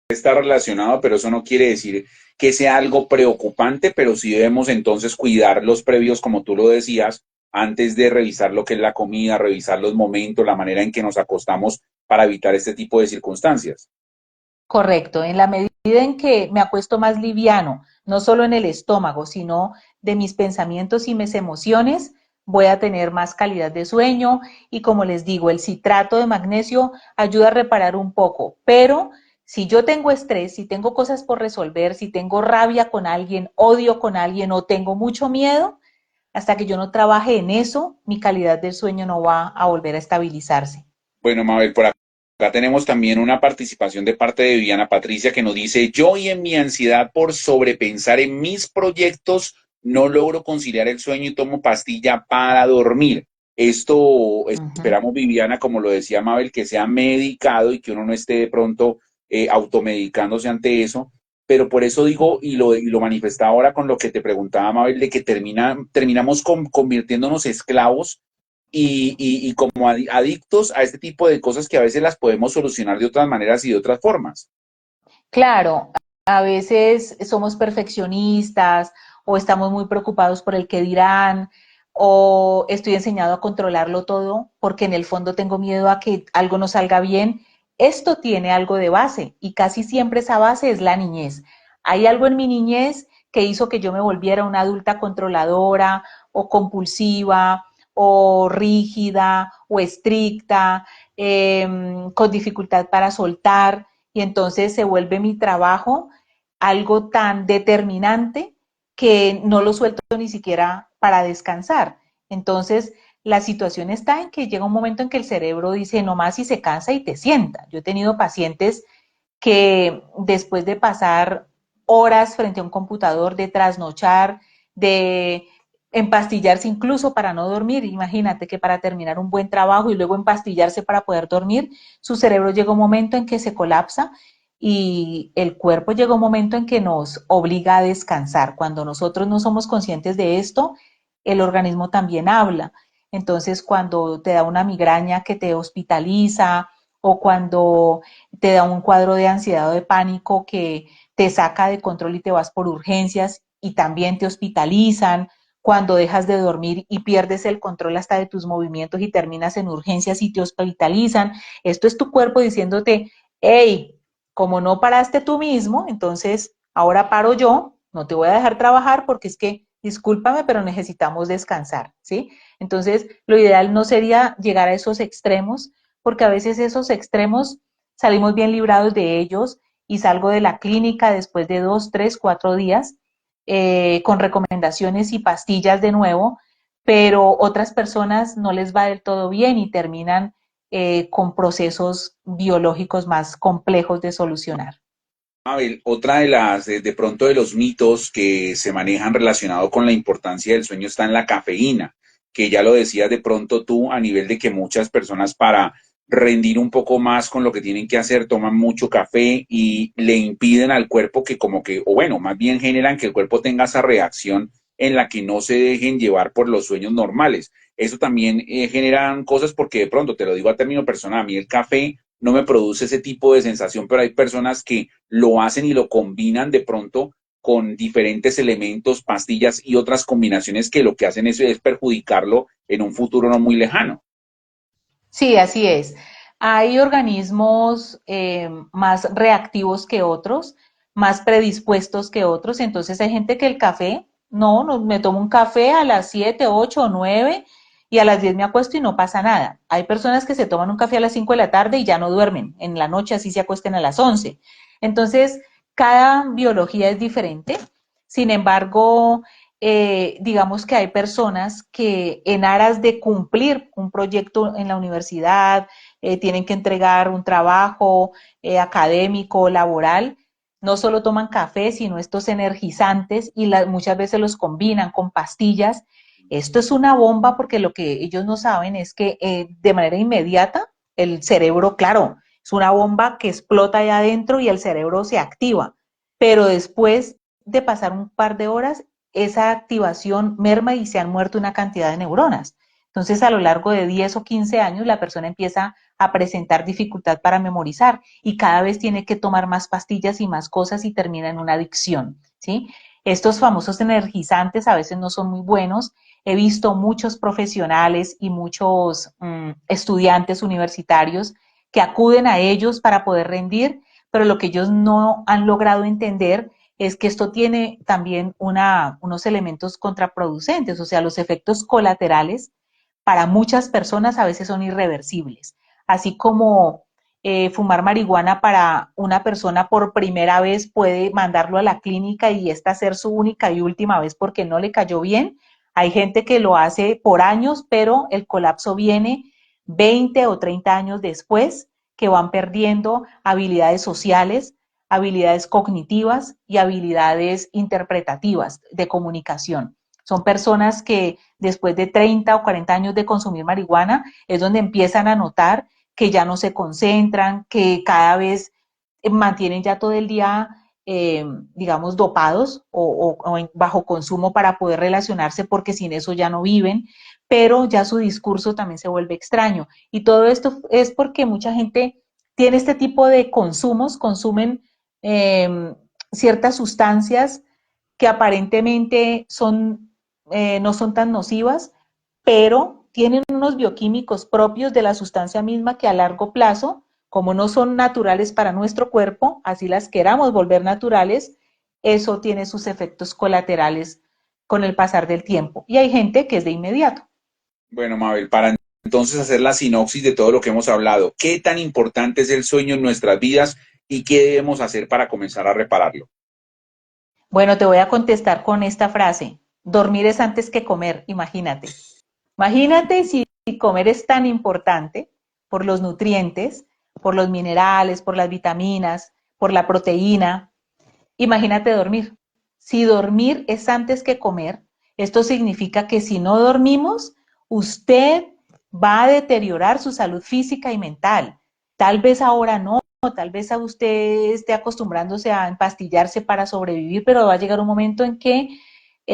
estar relacionado, pero eso no quiere decir que sea algo preocupante, pero sí debemos entonces cuidar los previos, como tú lo decías, antes de revisar lo que es la comida, revisar los momentos, la manera en que nos acostamos para evitar este tipo de circunstancias. Correcto, en la medida en que me acuesto más liviano, no solo en el estómago, sino de mis pensamientos y mis emociones, voy a tener más calidad de sueño y como les digo, el citrato de magnesio ayuda a reparar un poco, pero si yo tengo estrés, si tengo cosas por resolver, si tengo rabia con alguien, odio con alguien o tengo mucho miedo, hasta que yo no trabaje en eso, mi calidad del sueño no va a volver a estabilizarse. Bueno, Mabel, por acá tenemos también una participación de parte de Viviana Patricia que nos dice, yo y en mi ansiedad por sobrepensar en mis proyectos, no logro conciliar el sueño y tomo pastilla para dormir. Esto Uh -huh. esperamos, Viviana, como lo decía Mabel, que sea medicado y que uno no esté de pronto automedicándose ante eso. Pero por eso digo, y lo manifestaba ahora con lo que te preguntaba, Mabel, de que terminamos convirtiéndonos esclavos y como adictos a este tipo de cosas que a veces las podemos solucionar de otras maneras y de otras formas. Claro, a veces somos perfeccionistas o estamos muy preocupados por el que dirán o estoy enseñado a controlarlo todo porque en el fondo tengo miedo a que algo no salga bien. Esto tiene algo de base y casi siempre esa base es la niñez. Hay algo en mi niñez que hizo que yo me volviera una adulta controladora o compulsiva o rígida o estricta, con dificultad para soltar y entonces se vuelve mi trabajo algo tan determinante que no lo suelto ni siquiera para descansar. Entonces, la situación está en que llega un momento en que el cerebro dice no más y se cansa y te sienta. Yo he tenido pacientes que después de pasar horas frente a un computador, de trasnochar, de empastillarse incluso para no dormir, imagínate que para terminar un buen trabajo y luego empastillarse para poder dormir, su cerebro llega un momento en que se colapsa y el cuerpo llega un momento en que nos obliga a descansar. Cuando nosotros no somos conscientes de esto, el organismo también habla. Entonces, cuando te da una migraña que te hospitaliza o cuando te da un cuadro de ansiedad o de pánico que te saca de control y te vas por urgencias y también te hospitalizan, cuando dejas de dormir y pierdes el control hasta de tus movimientos y terminas en urgencias y te hospitalizan. Esto es tu cuerpo diciéndote, hey, como no paraste tú mismo, entonces ahora paro yo, no te voy a dejar trabajar porque es que, discúlpame, pero necesitamos descansar, ¿sí? Entonces, lo ideal no sería llegar a esos extremos, porque a veces esos extremos salimos bien librados de ellos y salgo de la clínica después de 2, 3, 4 días con recomendaciones y pastillas de nuevo, pero otras personas no les va del todo bien y terminan con procesos biológicos más complejos de solucionar. Abel, otra de pronto de los mitos que se manejan relacionado con la importancia del sueño está en la cafeína, que ya lo decías de pronto tú a nivel de que muchas personas para rendir un poco más con lo que tienen que hacer toman mucho café y le impiden al cuerpo que como que, o bueno, más bien generan que el cuerpo tenga esa reacción en la que no se dejen llevar por los sueños normales. Eso también generan cosas porque de pronto, te lo digo a término personal, a mí el café no me produce ese tipo de sensación, pero hay personas que lo hacen y lo combinan de pronto con diferentes elementos, pastillas y otras combinaciones que lo que hacen es perjudicarlo en un futuro no muy lejano. Sí, así es. Hay organismos más reactivos que otros, más predispuestos que otros. Entonces hay gente que el café, no, no me tomo un café a las 7, 8 o 9 y a las 10 me acuesto y no pasa nada. Hay personas que se toman un café a las 5 de la tarde y ya no duermen. En la noche así se acuesten a las 11. Entonces, cada biología es diferente. Sin embargo, digamos que hay personas que en aras de cumplir un proyecto en la universidad, tienen que entregar un trabajo académico, laboral, no solo toman café, sino estos energizantes y muchas veces los combinan con pastillas. Esto es una bomba porque lo que ellos no saben es que de manera inmediata el cerebro, claro, es una bomba que explota ahí adentro y el cerebro se activa, pero después de pasar un par de horas, esa activación merma y se han muerto una cantidad de neuronas. Entonces, a lo largo de 10 o 15 años, la persona empieza a presentar dificultad para memorizar y cada vez tiene que tomar más pastillas y más cosas y termina en una adicción, ¿sí? Estos famosos energizantes a veces no son muy buenos. He visto muchos profesionales y muchos estudiantes universitarios que acuden a ellos para poder rendir, pero lo que ellos no han logrado entender es que esto tiene también unos elementos contraproducentes, o sea, los efectos colaterales para muchas personas a veces son irreversibles, así como fumar marihuana para una persona por primera vez puede mandarlo a la clínica y esta ser su única y última vez porque no le cayó bien. Hay gente que lo hace por años, pero el colapso viene 20 o 30 años después, que van perdiendo habilidades sociales, habilidades cognitivas y habilidades interpretativas de comunicación. Son personas que después de 30 o 40 años de consumir marihuana es donde empiezan a notar que ya no se concentran, que cada vez mantienen ya todo el día, digamos, dopados o bajo consumo para poder relacionarse porque sin eso ya no viven, pero ya su discurso también se vuelve extraño. Y todo esto es porque mucha gente tiene este tipo de consumos, consumen ciertas sustancias que aparentemente no son tan nocivas, pero tienen unos bioquímicos propios de la sustancia misma que a largo plazo, como no son naturales para nuestro cuerpo, así las queramos volver naturales, eso tiene sus efectos colaterales con el pasar del tiempo. Y hay gente que es de inmediato. Bueno, Mabel, para entonces hacer la sinopsis de todo lo que hemos hablado, ¿qué tan importante es el sueño en nuestras vidas y qué debemos hacer para comenzar a repararlo? Bueno, te voy a contestar con esta frase. Dormir es antes que comer, imagínate. Imagínate si comer es tan importante por los nutrientes, por los minerales, por las vitaminas, por la proteína. Imagínate dormir. Si dormir es antes que comer, esto significa que si no dormimos, usted va a deteriorar su salud física y mental. Tal vez ahora no, tal vez a usted esté acostumbrándose a empastillarse para sobrevivir, pero va a llegar un momento en que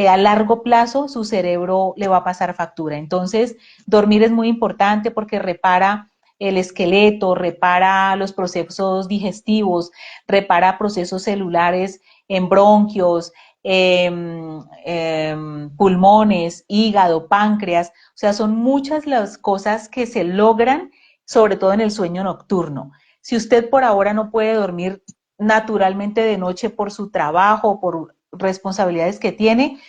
a largo plazo su cerebro le va a pasar factura. Entonces, dormir es muy importante porque repara el esqueleto, repara los procesos digestivos, repara procesos celulares en bronquios, pulmones, hígado, páncreas. O sea, son muchas las cosas que se logran, sobre todo en el sueño nocturno. Si usted por ahora no puede dormir naturalmente de noche por su trabajo, por responsabilidades que tiene,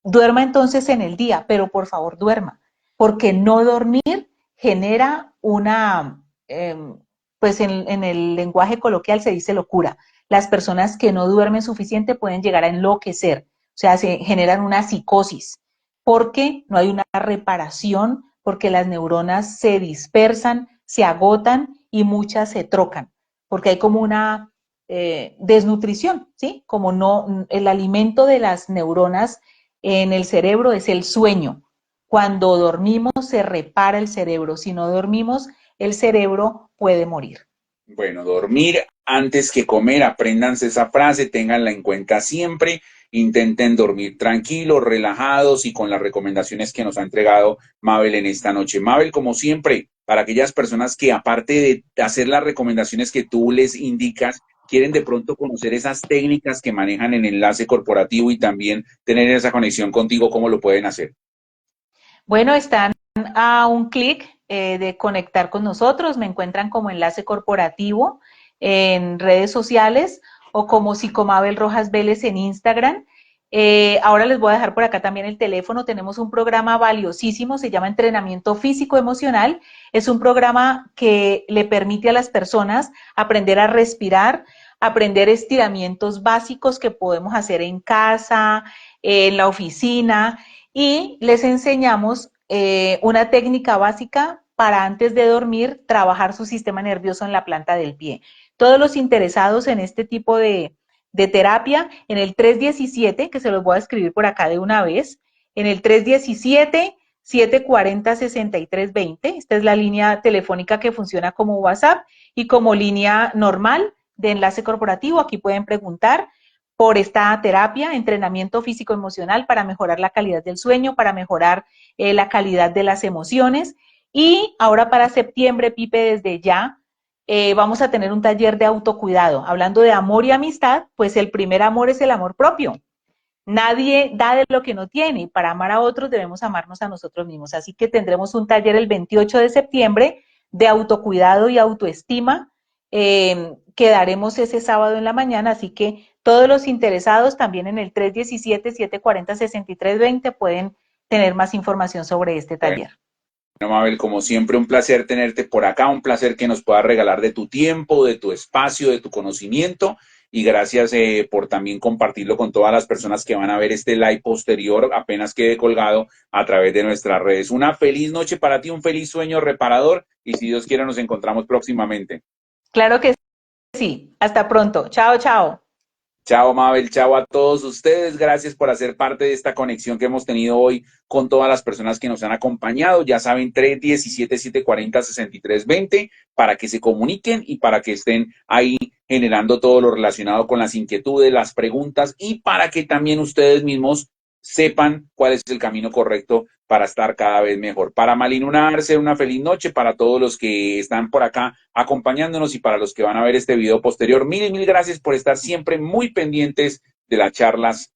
duerma entonces en el día, pero por favor duerma, porque no dormir genera pues en el lenguaje coloquial se dice locura. Las personas que no duermen suficiente pueden llegar a enloquecer, o sea, se generan una psicosis, porque no hay una reparación, porque las neuronas se dispersan, se agotan y muchas se trocan, porque hay como una desnutrición, ¿sí? Como no, el alimento de las neuronas en el cerebro es el sueño. Cuando dormimos se repara el cerebro, si no dormimos el cerebro puede morir. Bueno, dormir antes que comer, apréndanse esa frase, ténganla en cuenta siempre, intenten dormir tranquilos, relajados y con las recomendaciones que nos ha entregado Mabel en esta noche. Mabel, como siempre, para aquellas personas que aparte de hacer las recomendaciones que tú les indicas, quieren de pronto conocer esas técnicas que manejan en enlace corporativo y también tener esa conexión contigo, ¿cómo lo pueden hacer? Bueno, están a un clic de conectar con nosotros, me encuentran como enlace corporativo en redes sociales o como Psicomabel Rojas Vélez en Instagram. Ahora les voy a dejar por acá también el teléfono. Tenemos un programa valiosísimo, se llama Entrenamiento Físico Emocional. Es un programa que le permite a las personas aprender a respirar, aprender estiramientos básicos que podemos hacer en casa, en la oficina, y les enseñamos una técnica básica para antes de dormir trabajar su sistema nervioso en la planta del pie. Todos los interesados en este tipo de terapia, en el 317, que se los voy a escribir por acá de una vez, en el 317-740-6320, esta es la línea telefónica que funciona como WhatsApp y como línea normal de enlace corporativo. Aquí pueden preguntar por esta terapia, entrenamiento físico emocional para mejorar la calidad del sueño, para mejorar la calidad de las emociones. Y ahora para septiembre, Pipe, desde ya, vamos a tener un taller de autocuidado. Hablando de amor y amistad, pues el primer amor es el amor propio. Nadie da de lo que no tiene, y para amar a otros debemos amarnos a nosotros mismos. Así que tendremos un taller el 28 de septiembre de autocuidado y autoestima, que daremos ese sábado en la mañana. Así que todos los interesados también en el 317-740-6320 pueden tener más información sobre este taller. Bueno, Mabel, como siempre, un placer tenerte por acá, un placer que nos puedas regalar de tu tiempo, de tu espacio, de tu conocimiento, y gracias por también compartirlo con todas las personas que van a ver este live posterior, apenas quede colgado a través de nuestras redes. Una feliz noche para ti, un feliz sueño reparador, y si Dios quiere nos encontramos próximamente. Claro que sí. Hasta pronto. Chao, chao. Chao, Mabel, chao a todos ustedes. Gracias por hacer parte de esta conexión que hemos tenido hoy con todas las personas que nos han acompañado. Ya saben, 317-740-6320 para que se comuniquen y para que estén ahí generando todo lo relacionado con las inquietudes, las preguntas, y para que también ustedes mismos sepan cuál es el camino correcto para estar cada vez mejor. Para Malinunarse, una feliz noche para todos los que están por acá acompañándonos y para los que van a ver este video posterior. Mil gracias por estar siempre muy pendientes de las charlas